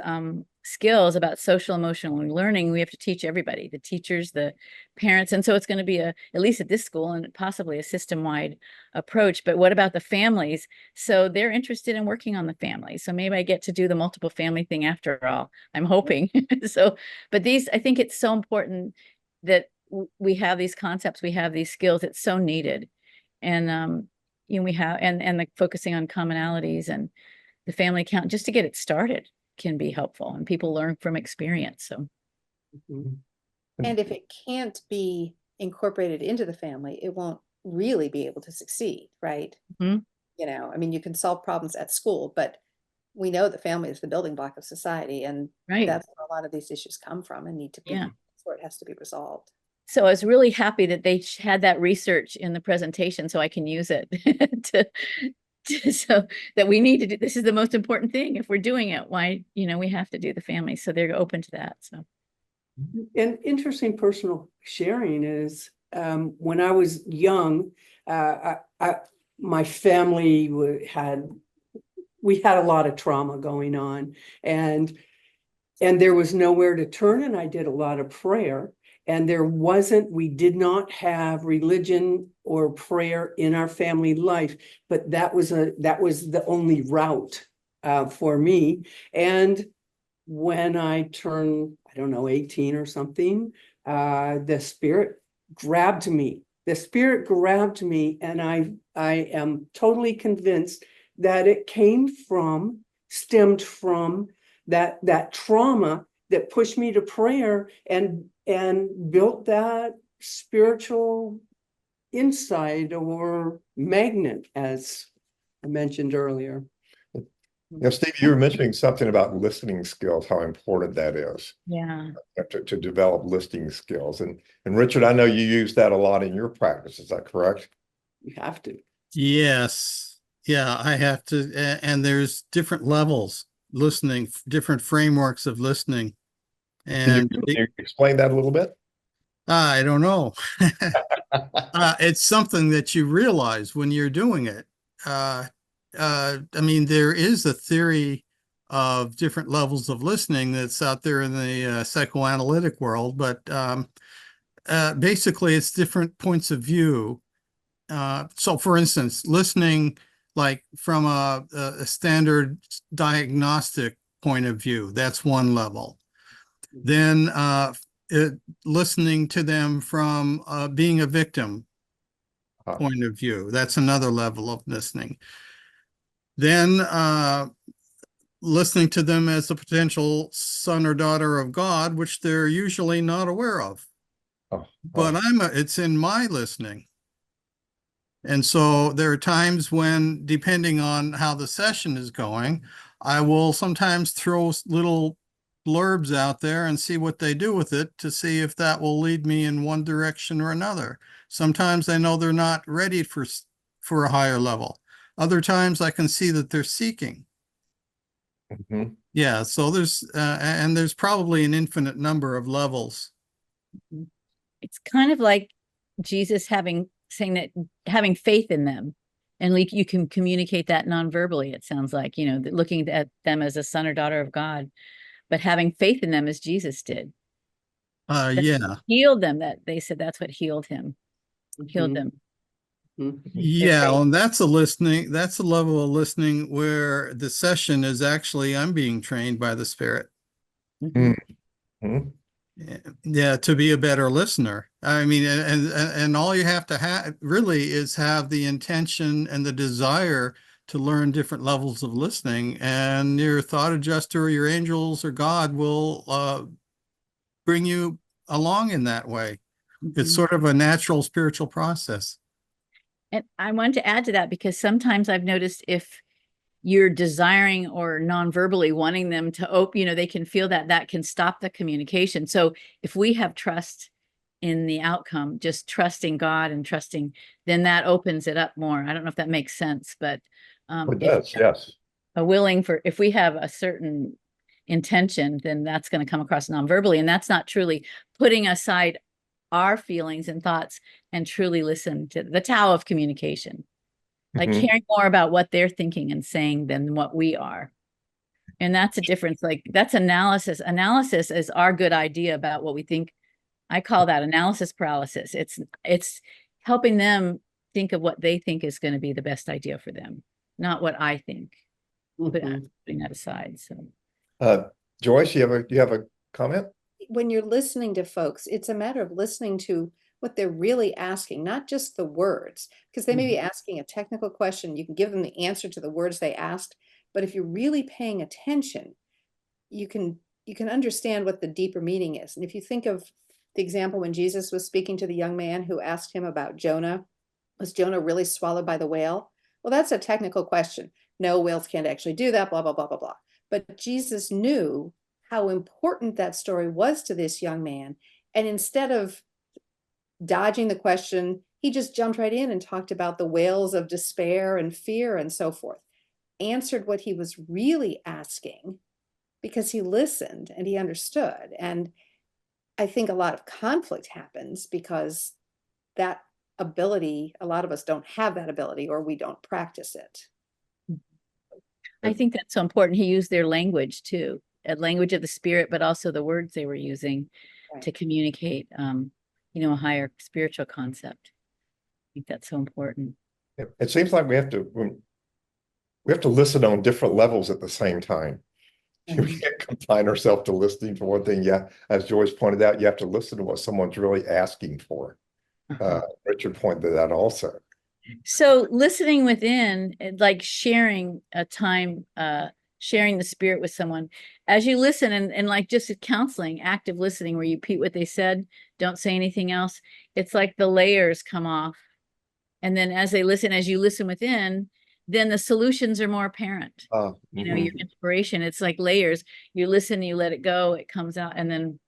[SPEAKER 1] skills about social emotional learning, we have to teach everybody, the teachers, the parents. And so it's going to be at least at this school and possibly a system-wide approach. But what about the families? So they're interested in working on the families. So maybe I get to do the multiple family thing after all, I'm hoping. So, but I think it's so important that we have these concepts, we have these skills. It's so needed. And, we have, and like focusing on commonalities and the family account just to get it started can be helpful, and people learn from experience. So,
[SPEAKER 6] and if it can't be incorporated into the family, it won't really be able to succeed, right?
[SPEAKER 1] Mhm.
[SPEAKER 6] I mean, you can solve problems at school, but we know the family is the building block of society, and
[SPEAKER 1] right.
[SPEAKER 6] that's where a lot of these issues come from and need to be,
[SPEAKER 1] Yeah.
[SPEAKER 6] where it has to be resolved.
[SPEAKER 1] So I was really happy that they had that research in the presentation so I can use it so that we need to do, this is the most important thing. If we're doing it, why, we have to do the family. So they're open to that. So.
[SPEAKER 3] And interesting personal sharing is, when I was young, my family we had a lot of trauma going on, and there was nowhere to turn, and I did a lot of prayer. And we did not have religion or prayer in our family life, but that was the only route for me. And when I turned, I don't know, 18 or something, the Spirit grabbed me. The Spirit grabbed me, and I am totally convinced that it stemmed from that trauma that pushed me to prayer and built that spiritual insight or magnet, as I mentioned earlier.
[SPEAKER 2] Steve, you were mentioning something about listening skills, how important that is.
[SPEAKER 1] Yeah.
[SPEAKER 2] To develop listening skills. And Richard, I know you use that a lot in your practice. Is that correct?
[SPEAKER 3] You have to.
[SPEAKER 4] Yes. Yeah, I have to. And there's different levels listening, different frameworks of listening. And
[SPEAKER 2] Can you explain that a little bit?
[SPEAKER 4] I don't know. It's something that you realize when you're doing it. I mean, there is a theory of different levels of listening that's out there in the psychoanalytic world, but basically it's different points of view. So for instance, listening like from a standard diagnostic point of view, that's one level. Then listening to them from being a victim point of view, that's another level of listening. Then listening to them as a potential son or daughter of God, which they're usually not aware of. But it's in my listening. And so there are times when, depending on how the session is going, I will sometimes throw little blurbs out there and see what they do with it to see if that will lead me in one direction or another. Sometimes I know they're not ready for a higher level. Other times I can see that they're seeking.
[SPEAKER 2] Mm-hmm.
[SPEAKER 4] Yeah, so there's probably an infinite number of levels.
[SPEAKER 1] It's kind of like Jesus saying that having faith in them, and like you can communicate that non-verbally. It sounds like, looking at them as a son or daughter of God, but having faith in them as Jesus did.
[SPEAKER 4] Yeah.
[SPEAKER 1] Healed them. That they said that's what healed him. Healed them.
[SPEAKER 4] Yeah, and that's a level of listening where the session is actually, I'm being trained by the Spirit.
[SPEAKER 2] Mm-hmm.
[SPEAKER 4] Yeah, to be a better listener. I mean, and all you have to have really is have the intention and the desire to learn different levels of listening, and your thought adjuster or your angels or God will bring you along in that way. It's sort of a natural spiritual process.
[SPEAKER 1] And I want to add to that because sometimes I've noticed if you're desiring or non-verbally wanting them to open, they can feel that can stop the communication. So if we have trust in the outcome, just trusting God and trusting, then that opens it up more. I don't know if that makes sense, but
[SPEAKER 2] it does, yes.
[SPEAKER 1] If we have a certain intention, then that's going to come across non-verbally, and that's not truly putting aside our feelings and thoughts and truly listen to the Tao of communication, like caring more about what they're thinking and saying than what we are. And that's a difference. Like that's analysis. Analysis is our good idea about what we think. I call that analysis paralysis. It's helping them think of what they think is going to be the best idea for them, not what I think. But
[SPEAKER 3] Mhm.
[SPEAKER 1] putting that aside. So
[SPEAKER 2] Joyce, you have a comment?
[SPEAKER 6] When you're listening to folks, it's a matter of listening to what they're really asking, not just the words, because they may be asking a technical question. You can give them the answer to the words they asked, but if you're really paying attention, you can understand what the deeper meaning is. And if you think of the example when Jesus was speaking to the young man who asked him about Jonah, was Jonah really swallowed by the whale? Well, that's a technical question. No, whales can't actually do that, blah, blah, blah, blah, blah. But Jesus knew how important that story was to this young man. And instead of dodging the question, he just jumped right in and talked about the whales of despair and fear and so forth. Answered what he was really asking because he listened and he understood. And I think a lot of conflict happens because that ability, a lot of us don't have that ability or we don't practice it.
[SPEAKER 1] I think that's so important. He used their language too, a language of the spirit, but also the words they were using to communicate, a higher spiritual concept. I think that's so important.
[SPEAKER 2] It seems like we have to listen on different levels at the same time. We can't confine ourselves to listening for one thing. Yeah, as Joyce pointed out, you have to listen to what someone's really asking for. Richard pointed that also.
[SPEAKER 1] So listening within, like sharing a time, sharing the spirit with someone as you listen and like just counseling, active listening where you repeat what they said, don't say anything else. It's like the layers come off. And then as you listen within, then the solutions are more apparent. Your inspiration, it's like layers. You listen, you let it go, it comes out. And then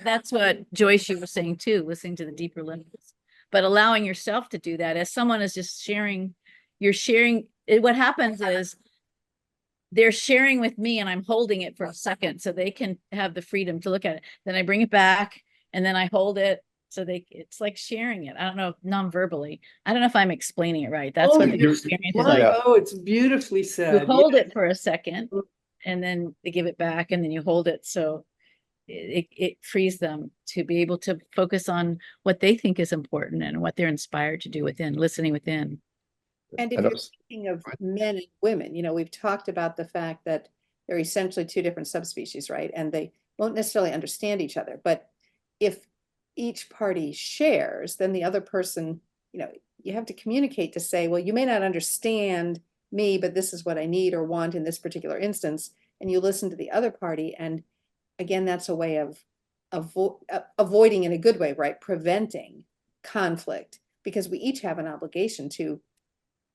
[SPEAKER 1] that's what Joyce, you were saying too, listening to the deeper levels, but allowing yourself to do that as someone is just sharing, what happens is they're sharing with me and I'm holding it for a second so they can have the freedom to look at it. Then I bring it back and then I hold it. So it's like sharing it. I don't know, non-verbally. I don't know if I'm explaining it right. That's what the experience is like.
[SPEAKER 3] Oh, it's beautifully said.
[SPEAKER 1] You hold it for a second and then they give it back and then you hold it. So it frees them to be able to focus on what they think is important and what they're inspired to do within, listening within.
[SPEAKER 6] And if you're thinking of men and women, we've talked about the fact that they're essentially two different subspecies, right? And they won't necessarily understand each other. But if each party shares, then the other person, you have to communicate to say, well, you may not understand me, but this is what I need or want in this particular instance. And you listen to the other party. And again, that's a way of avoiding in a good way, right? Preventing conflict, because we each have an obligation to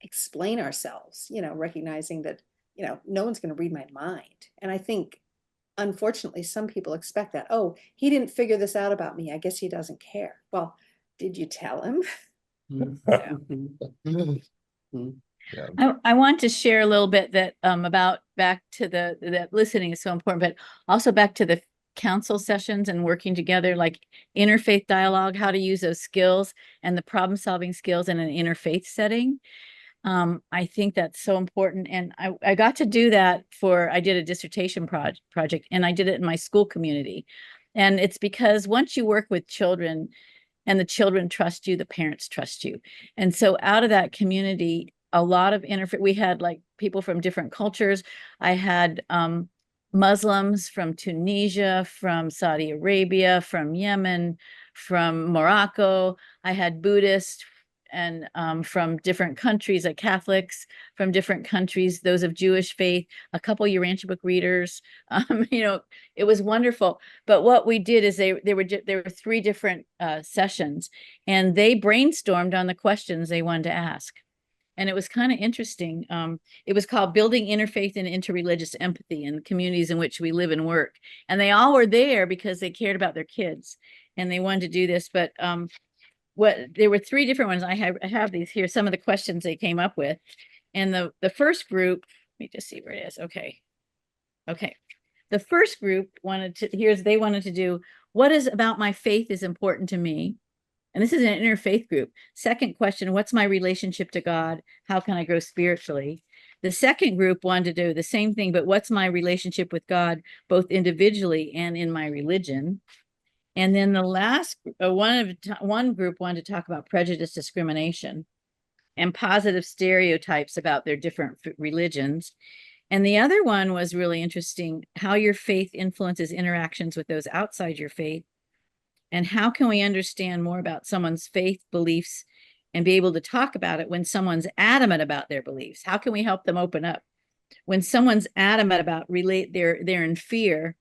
[SPEAKER 6] explain ourselves, recognizing that, no one's going to read my mind. And I think, unfortunately, some people expect that. Oh, he didn't figure this out about me. I guess he doesn't care. Well, did you tell him?
[SPEAKER 1] I want to share a little bit that about back to that listening is so important, but also back to the council sessions and working together, like interfaith dialogue, how to use those skills and the problem solving skills in an interfaith setting. I think that's so important. And I got to do that I did a dissertation project and I did it in my school community. And it's because once you work with children and the children trust you, the parents trust you. And so out of that community, a lot of we had like people from different cultures. I had Muslims from Tunisia, from Saudi Arabia, from Yemen, from Morocco. I had Buddhists and from different countries, like Catholics from different countries, those of Jewish faith, a couple Urantia Book readers. It was wonderful. But what we did is there were 3 different sessions, and they brainstormed on the questions they wanted to ask. And it was kind of interesting. It was called Building Interfaith and Interreligious Empathy in the Communities in Which We Live and Work. And they all were there because they cared about their kids and they wanted to do this. But there were 3 different ones. I have these here, some of the questions they came up with. And the first group, let me just see where it is. Okay. The first group wanted to do, what is about my faith is important to me? And this is an interfaith group. Second question, what's my relationship to God? How can I grow spiritually? The second group wanted to do the same thing, but what's my relationship with God, both individually and in my religion? And then the last one group wanted to talk about prejudice, discrimination, and positive stereotypes about their different religions. And the other one was really interesting, how your faith influences interactions with those outside your faith. And how can we understand more about someone's faith beliefs and be able to talk about it when someone's adamant about their beliefs? How can we help them open up? When someone's adamant about they're in fear,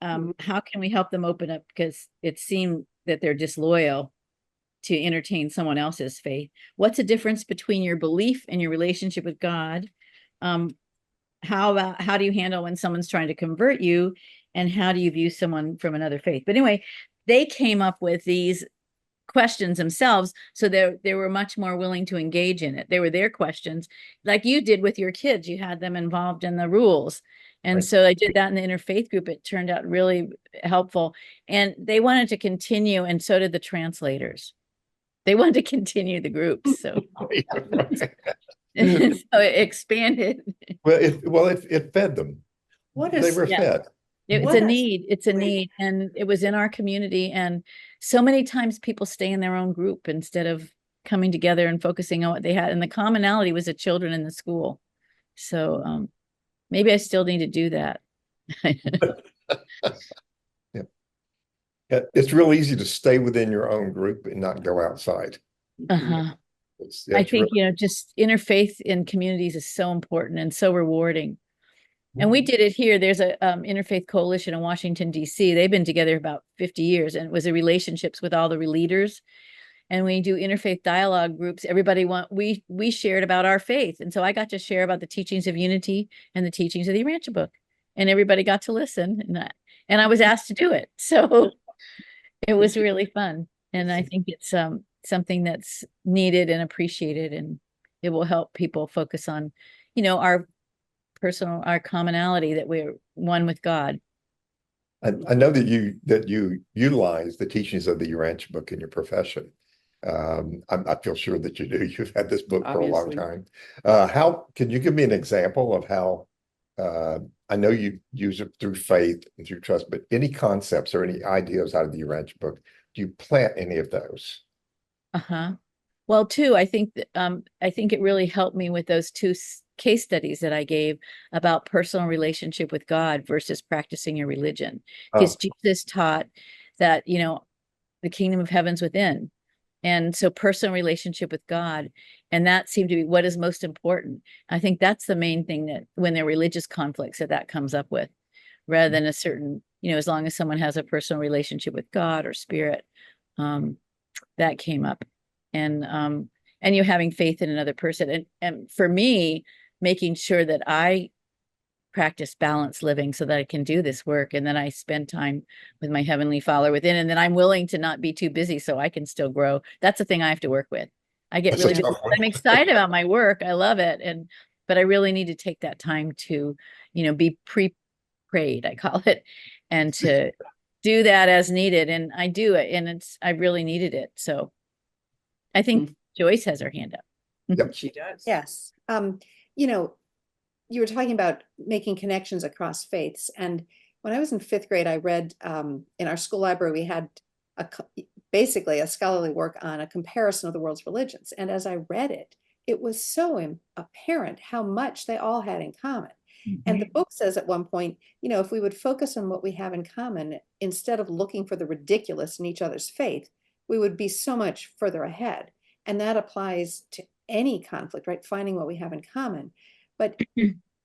[SPEAKER 1] how can we help them open up? Because it seemed that they're disloyal to entertain someone else's faith. What's the difference between your belief and your relationship with God? How do you handle when someone's trying to convert you? And how do you view someone from another faith? But anyway, they came up with these questions themselves, so they were much more willing to engage in it. They were their questions, like you did with your kids. You had them involved in the rules. And
[SPEAKER 2] Right.
[SPEAKER 1] so I did that in the interfaith group. It turned out really helpful. And they wanted to continue, and so did the translators. They wanted to continue the groups. So, so it expanded.
[SPEAKER 2] Well, it fed them.
[SPEAKER 3] What
[SPEAKER 2] They
[SPEAKER 3] is,
[SPEAKER 2] were
[SPEAKER 1] Yeah.
[SPEAKER 2] fed.
[SPEAKER 1] It's
[SPEAKER 3] What
[SPEAKER 1] a
[SPEAKER 3] a
[SPEAKER 1] need. It's a
[SPEAKER 3] great-
[SPEAKER 1] need. And it was in our community. And so many times people stay in their own group instead of coming together and focusing on what they had. And the commonality was the children in the school. So maybe I still need to do that.
[SPEAKER 2] It's real easy to stay within your own group and not go outside.
[SPEAKER 1] Uh-huh.
[SPEAKER 2] It's
[SPEAKER 1] I
[SPEAKER 2] it's
[SPEAKER 1] think,
[SPEAKER 2] really-
[SPEAKER 1] just interfaith in communities is so important and so rewarding. And we did it here. There's a interfaith coalition in Washington, D.C. They've been together about 50 years, and it was the relationships with all the leaders. And we do interfaith dialogue groups. We shared about our faith. And so I got to share about the teachings of unity and the teachings of the Urantia Book. And everybody got to listen. And I was asked to do it. So it was really fun. And I think it's something that's needed and appreciated. And it will help people focus on, our commonality, that we're one with God.
[SPEAKER 2] I know that you utilize the teachings of the Urantia Book in your profession. I feel sure that you do. You've had this book for a long
[SPEAKER 3] Obviously.
[SPEAKER 2] time. How can you give me an example of how I know you use it through faith and through trust, but any concepts or any ideas out of the Urantia Book, do you plant any of those?
[SPEAKER 1] Uh-huh. Well, too, I think that I think it really helped me with those two case studies that I gave about personal relationship with God versus practicing your religion. Because Jesus taught that, the kingdom of heaven's within. And so personal relationship with God, and that seemed to be what is most important. I think that's the main thing, that when there are religious conflicts, that comes up with, rather than a certain, as long as someone has a personal relationship with God or spirit, that came up. And you having faith in another person. And for me, making sure that I practice balanced living so that I can do this work, and then I spend time with my Heavenly Father within, and then I'm willing to not be too busy so I can still grow. That's the thing I have to work with. I get
[SPEAKER 2] That's
[SPEAKER 1] really
[SPEAKER 2] a
[SPEAKER 1] busy.
[SPEAKER 2] tough one.
[SPEAKER 1] I'm excited about my work. I love it. But I really need to take that time to, be pre-prayed, I call it, and to do that as needed. And I do it, and I really needed it. So I think Joyce has her hand up.
[SPEAKER 2] Yep.
[SPEAKER 3] She does.
[SPEAKER 6] Yes. You were talking about making connections across faiths. And when I was in 5th grade, I read in our school library, we had basically a scholarly work on a comparison of the world's religions. And as I read it, it was so apparent how much they all had in common. And the book says at one point, if we would focus on what we have in common, instead of looking for the ridiculous in each other's faith, we would be so much further ahead. And that applies to any conflict, right? Finding what we have in common. But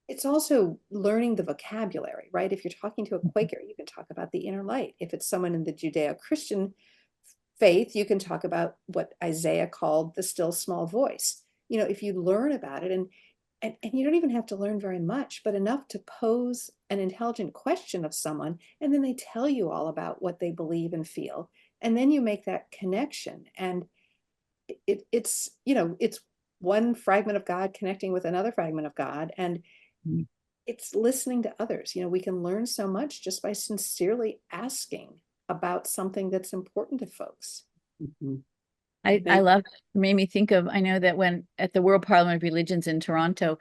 [SPEAKER 6] it's also learning the vocabulary, right? If you're talking to a Quaker, you can talk about the inner light. If it's someone in the Judeo-Christian faith, you can talk about what Isaiah called the still small voice. If you learn about it, and you don't even have to learn very much, but enough to pose an intelligent question of someone, and then they tell you all about what they believe and feel. And then you make that connection. And it's one fragment of God connecting with another fragment of God. And it's listening to others. We can learn so much just by sincerely asking about something that's important to folks.
[SPEAKER 1] I
[SPEAKER 3] Thank-
[SPEAKER 1] love it. It made me think of, I know that when at the World Parliament of Religions in Toronto,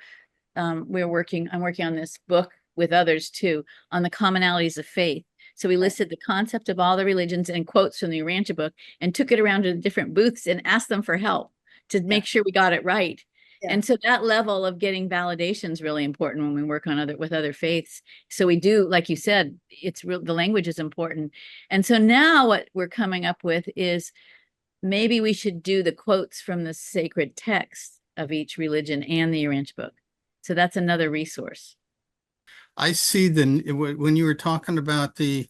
[SPEAKER 1] I'm working on this book with others too, on the commonalities of faith. So we listed the concept of all the religions and quotes from the Urantia book and took it around to the different booths and asked them for help to make sure we got it right.
[SPEAKER 6] Yeah.
[SPEAKER 1] And so that level of getting validation is really important when we work on with other faiths. So we do, like you said, it's real, the language is important. And so now what we're coming up with is maybe we should do the quotes from the sacred text of each religion and the Urantia book. So that's another resource.
[SPEAKER 4] I see when you were talking about the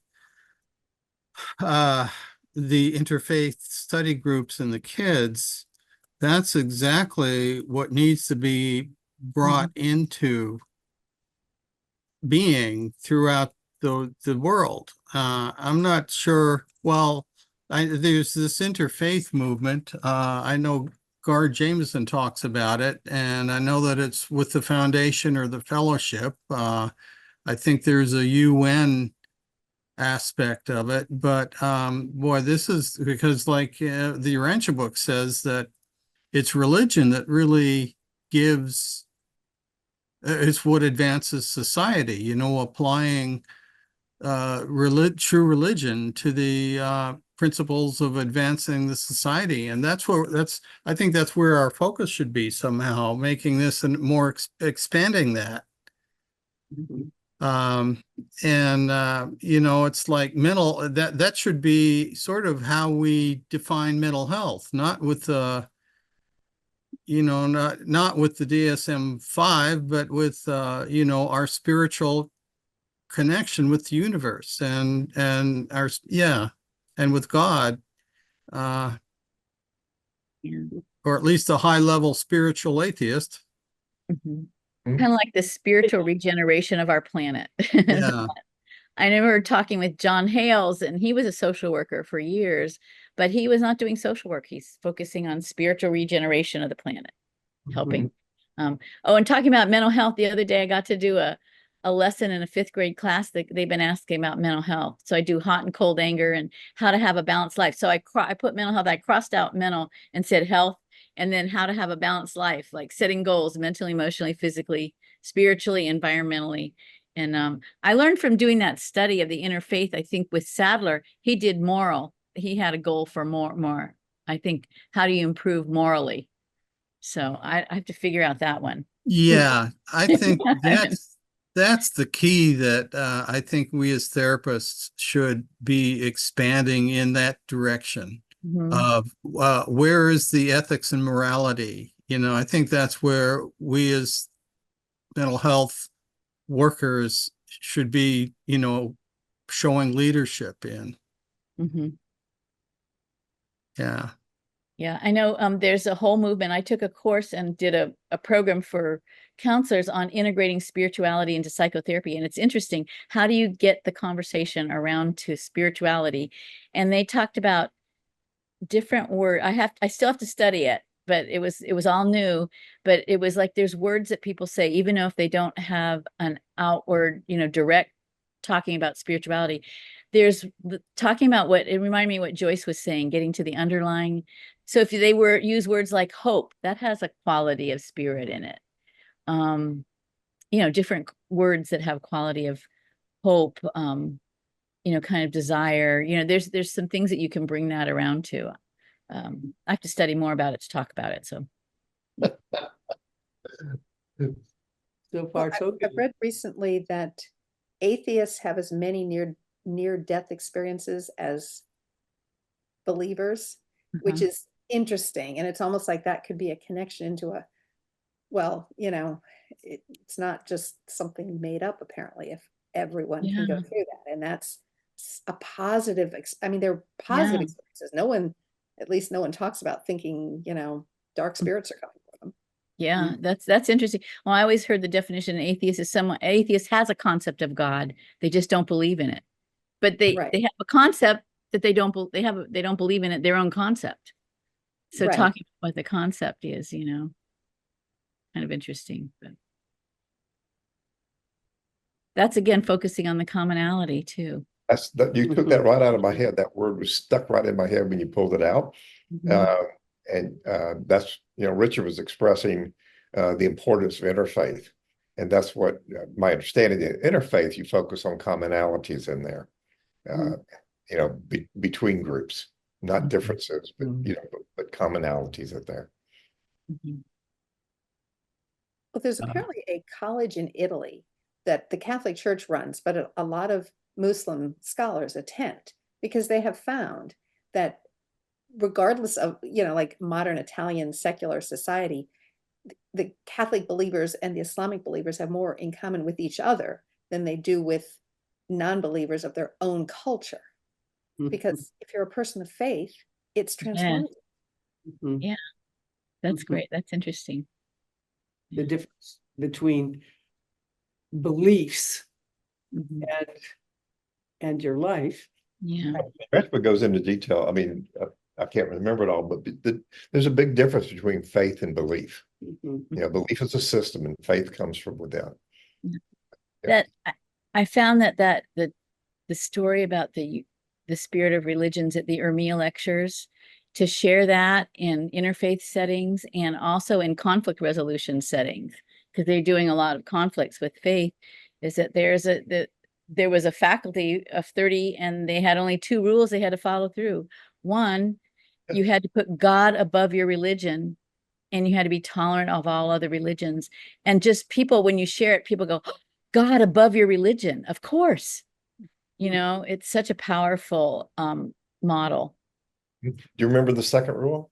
[SPEAKER 4] interfaith study groups and the kids, that's exactly what needs to be brought into being throughout the world. I'm not sure. Well, there's this interfaith movement. I know Guard Jameson talks about it, and I know that it's with the foundation or the fellowship. I think there's a UN aspect of it, but boy, this is because like the Urantia book says that it's religion that really gives, it's what advances society, you know, applying true religion to the principles of advancing the society. And I think that's where our focus should be somehow, making this and more expanding that. You know, it's like that should be sort of how we define mental health, not with you know, not with the DSM-5, but with you know, our spiritual connection with the universe and our and with God, or at least a high level spiritual atheist.
[SPEAKER 1] Kind of like the spiritual regeneration of our planet.
[SPEAKER 4] Yeah.
[SPEAKER 1] I remember talking with John Hales, and he was a social worker for years, but he was not doing social work. He's focusing on spiritual regeneration of the planet, helping. Oh, and talking about mental health, the other day I got to do a lesson in a 5th grade class that they've been asking about mental health. So I do hot and cold anger and how to have a balanced life. So I put mental health, I crossed out mental and said health, and then how to have a balanced life, like setting goals mentally, emotionally, physically, spiritually, environmentally. And I learned from doing that study of the interfaith, I think with Sadler, he did moral. He had a goal for more, I think, how do you improve morally? So I have to figure out that one.
[SPEAKER 4] Yeah, I think that's the key that I think we as therapists should be expanding in that direction of where is the ethics and morality? You know, I think that's where we as mental health workers should be, you know, showing leadership in. Yeah.
[SPEAKER 1] Yeah, I know there's a whole movement. I took a course and did a program for counselors on integrating spirituality into psychotherapy. And it's interesting, how do you get the conversation around to spirituality? And they talked about different words. I still have to study it, but it was all new. But it was like there's words that people say, even though if they don't have an outward, you know, direct talking about spirituality, there's talking about what it reminded me what Joyce was saying, getting to the underlying. So if they use words like hope, that has a quality of spirit in it. You know, different words that have quality of hope, you know, kind of desire, you know, there's some things that you can bring that around to. I have to study more about it to talk about it. So
[SPEAKER 3] So far, so
[SPEAKER 6] I've
[SPEAKER 3] good.
[SPEAKER 6] read recently that atheists have as many near-death experiences as believers, which is interesting. And it's almost like that could be a connection into well, you know, it's not just something made up, apparently, if everyone can go through that. And that's a positive, I mean, they're positive experiences. At least no one talks about thinking, you know, dark spirits are coming for them.
[SPEAKER 1] yeah, that's interesting. Well, I always heard the definition of atheist is atheist has a concept of God. They just don't believe in it. But they have a concept that they don't believe in it, their own concept. So talking about what the concept is, you know, kind of interesting. But that's again focusing on the commonality too.
[SPEAKER 2] You took that right out of my head. That word was stuck right in my head when you pulled it out. that's, Richard was expressing the importance of interfaith. And that's what my understanding is. Interfaith, you focus on commonalities in there, between groups, not differences, but, but commonalities are there.
[SPEAKER 6] Well, there's apparently a college in Italy that the Catholic Church runs, but a lot of Muslim scholars attend because they have found that regardless of, like modern Italian secular society, the Catholic believers and the Islamic believers have more in common with each other than they do with non-believers of their own culture. Because if you're a person of faith, it's transformative.
[SPEAKER 1] Yeah, that's great. That's interesting.
[SPEAKER 3] The difference between beliefs and your life.
[SPEAKER 1] Yeah.
[SPEAKER 2] That's what goes into detail. I mean, I can't remember it all, but there's a big difference between faith and belief. Belief is a system, and faith comes from within.
[SPEAKER 1] That I found that the story about the spirit of religions at the Urantia lectures, to share that in interfaith settings and also in conflict resolution settings, because they're doing a lot of conflicts with faith, is that there was a faculty of 30 and they had only 2 rules they had to follow through. One, you had to put God above your religion, and you had to be tolerant of all other religions. And just people, when you share it, people go, oh, God above your religion. Of course, it's such a powerful model.
[SPEAKER 2] Do you remember the second rule?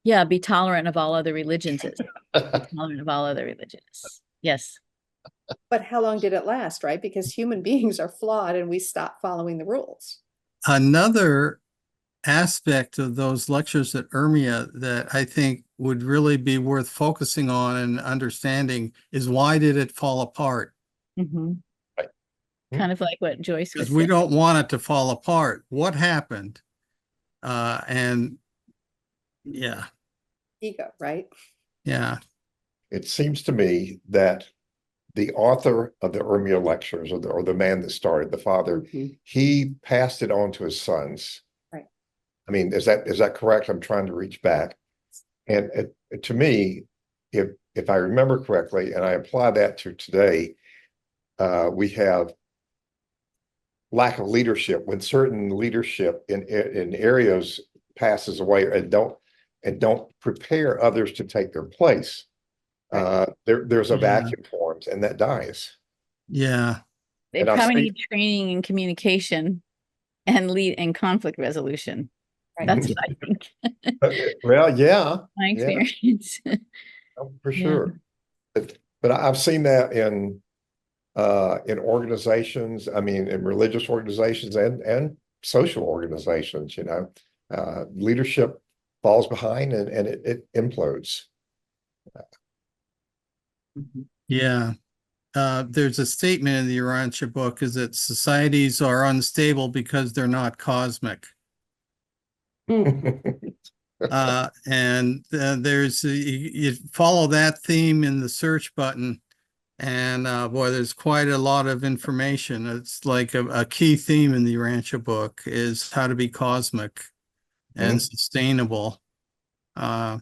[SPEAKER 1] Yeah, be tolerant of all other religions. Be tolerant of all other religions. Yes.
[SPEAKER 6] But how long did it last, right? Because human beings are flawed and we stop following the rules.
[SPEAKER 4] Another aspect of those lectures at Urantia that I think would really be worth focusing on and understanding is, why did it fall apart?
[SPEAKER 2] Right.
[SPEAKER 1] Kind of like what Joyce was
[SPEAKER 4] Because we
[SPEAKER 1] saying.
[SPEAKER 4] don't want it to fall apart. What happened? And yeah.
[SPEAKER 6] Ego, right?
[SPEAKER 4] Yeah.
[SPEAKER 2] It seems to me that the author of the Urantia lectures, or the man that started, the father, he passed it on to his sons.
[SPEAKER 6] Right.
[SPEAKER 2] I mean, is that correct? I'm trying to reach back. And to me, if I remember correctly, and I apply that to today, we have lack of leadership. When certain leadership in areas passes away and don't prepare others to take their place, there's a vacuum forms, and that dies.
[SPEAKER 4] Yeah.
[SPEAKER 1] They probably need training in communication and lead and conflict resolution.
[SPEAKER 6] Right.
[SPEAKER 1] That's what I think.
[SPEAKER 2] Well, yeah.
[SPEAKER 1] My experience.
[SPEAKER 2] For sure. But I've seen that in organizations, I mean, in religious organizations and social organizations, leadership falls behind and it implodes.
[SPEAKER 4] Yeah. There's a statement in the Urantia book is that societies are unstable because they're not cosmic. And there's you follow that theme in the search button, and boy, there's quite a lot of information. It's like a key theme in the Urantia book is how to be cosmic and sustainable. And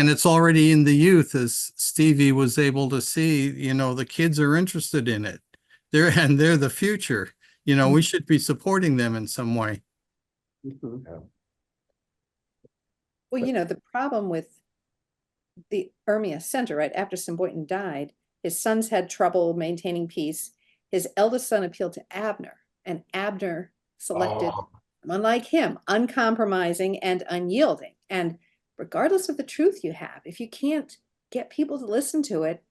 [SPEAKER 4] it's already in the youth, as Stevie was able to see. The kids are interested in it. They're the future. We should be supporting them in some way.
[SPEAKER 6] Well, the problem with the Urantia Center, right after Boynton died, his sons had trouble maintaining peace. His eldest son appealed to Abner, and Abner selected someone like him, uncompromising and unyielding. And regardless of the truth you have, if you can't get people to listen to it,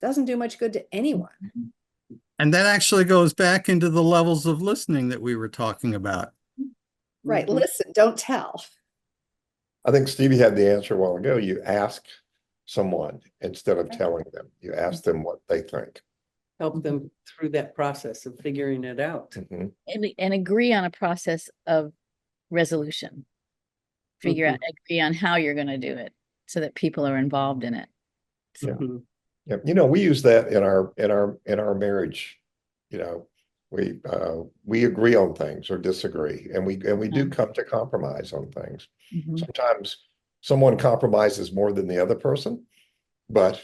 [SPEAKER 6] it doesn't do much good to anyone.
[SPEAKER 4] And that actually goes back into the levels of listening that we were talking about.
[SPEAKER 6] Right. Listen, don't tell.
[SPEAKER 2] I think Stevie had the answer a while ago. You ask someone instead of telling them. You ask them what they think.
[SPEAKER 3] Help them through that process of figuring it out.
[SPEAKER 1] And agree on a process of resolution. Agree on how you're going to do it so that people are involved in it. So.
[SPEAKER 2] Yeah. We use that in our marriage. We agree on things or disagree, and we do come to compromise on things. Sometimes someone compromises more than the other person, but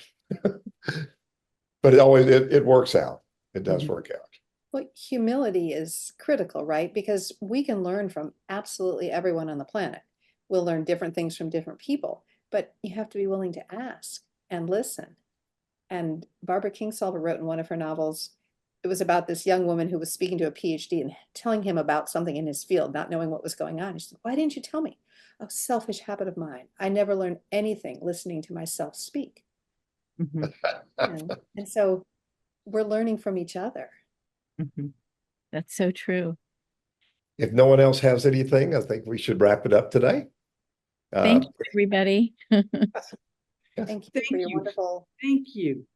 [SPEAKER 2] but it works out. It does work out.
[SPEAKER 6] Well, humility is critical, right? Because we can learn from absolutely everyone on the planet. We'll learn different things from different people, but you have to be willing to ask and listen. And Barbara Kingsolver wrote in one of her novels, it was about this young woman who was speaking to a PhD and telling him about something in his field, not knowing what was going on. She said, "Why didn't you tell me?" "A selfish habit of mine. I never learned anything listening to myself speak."
[SPEAKER 1] Mhm,
[SPEAKER 6] And so we're learning from each other.
[SPEAKER 1] mhm. That's so true.
[SPEAKER 2] If no one else has anything, I think we should wrap it up today.
[SPEAKER 1] Thank you, everybody.
[SPEAKER 6] Thank you
[SPEAKER 3] Thank
[SPEAKER 6] for your
[SPEAKER 3] you.
[SPEAKER 6] wonderful
[SPEAKER 3] Thank you.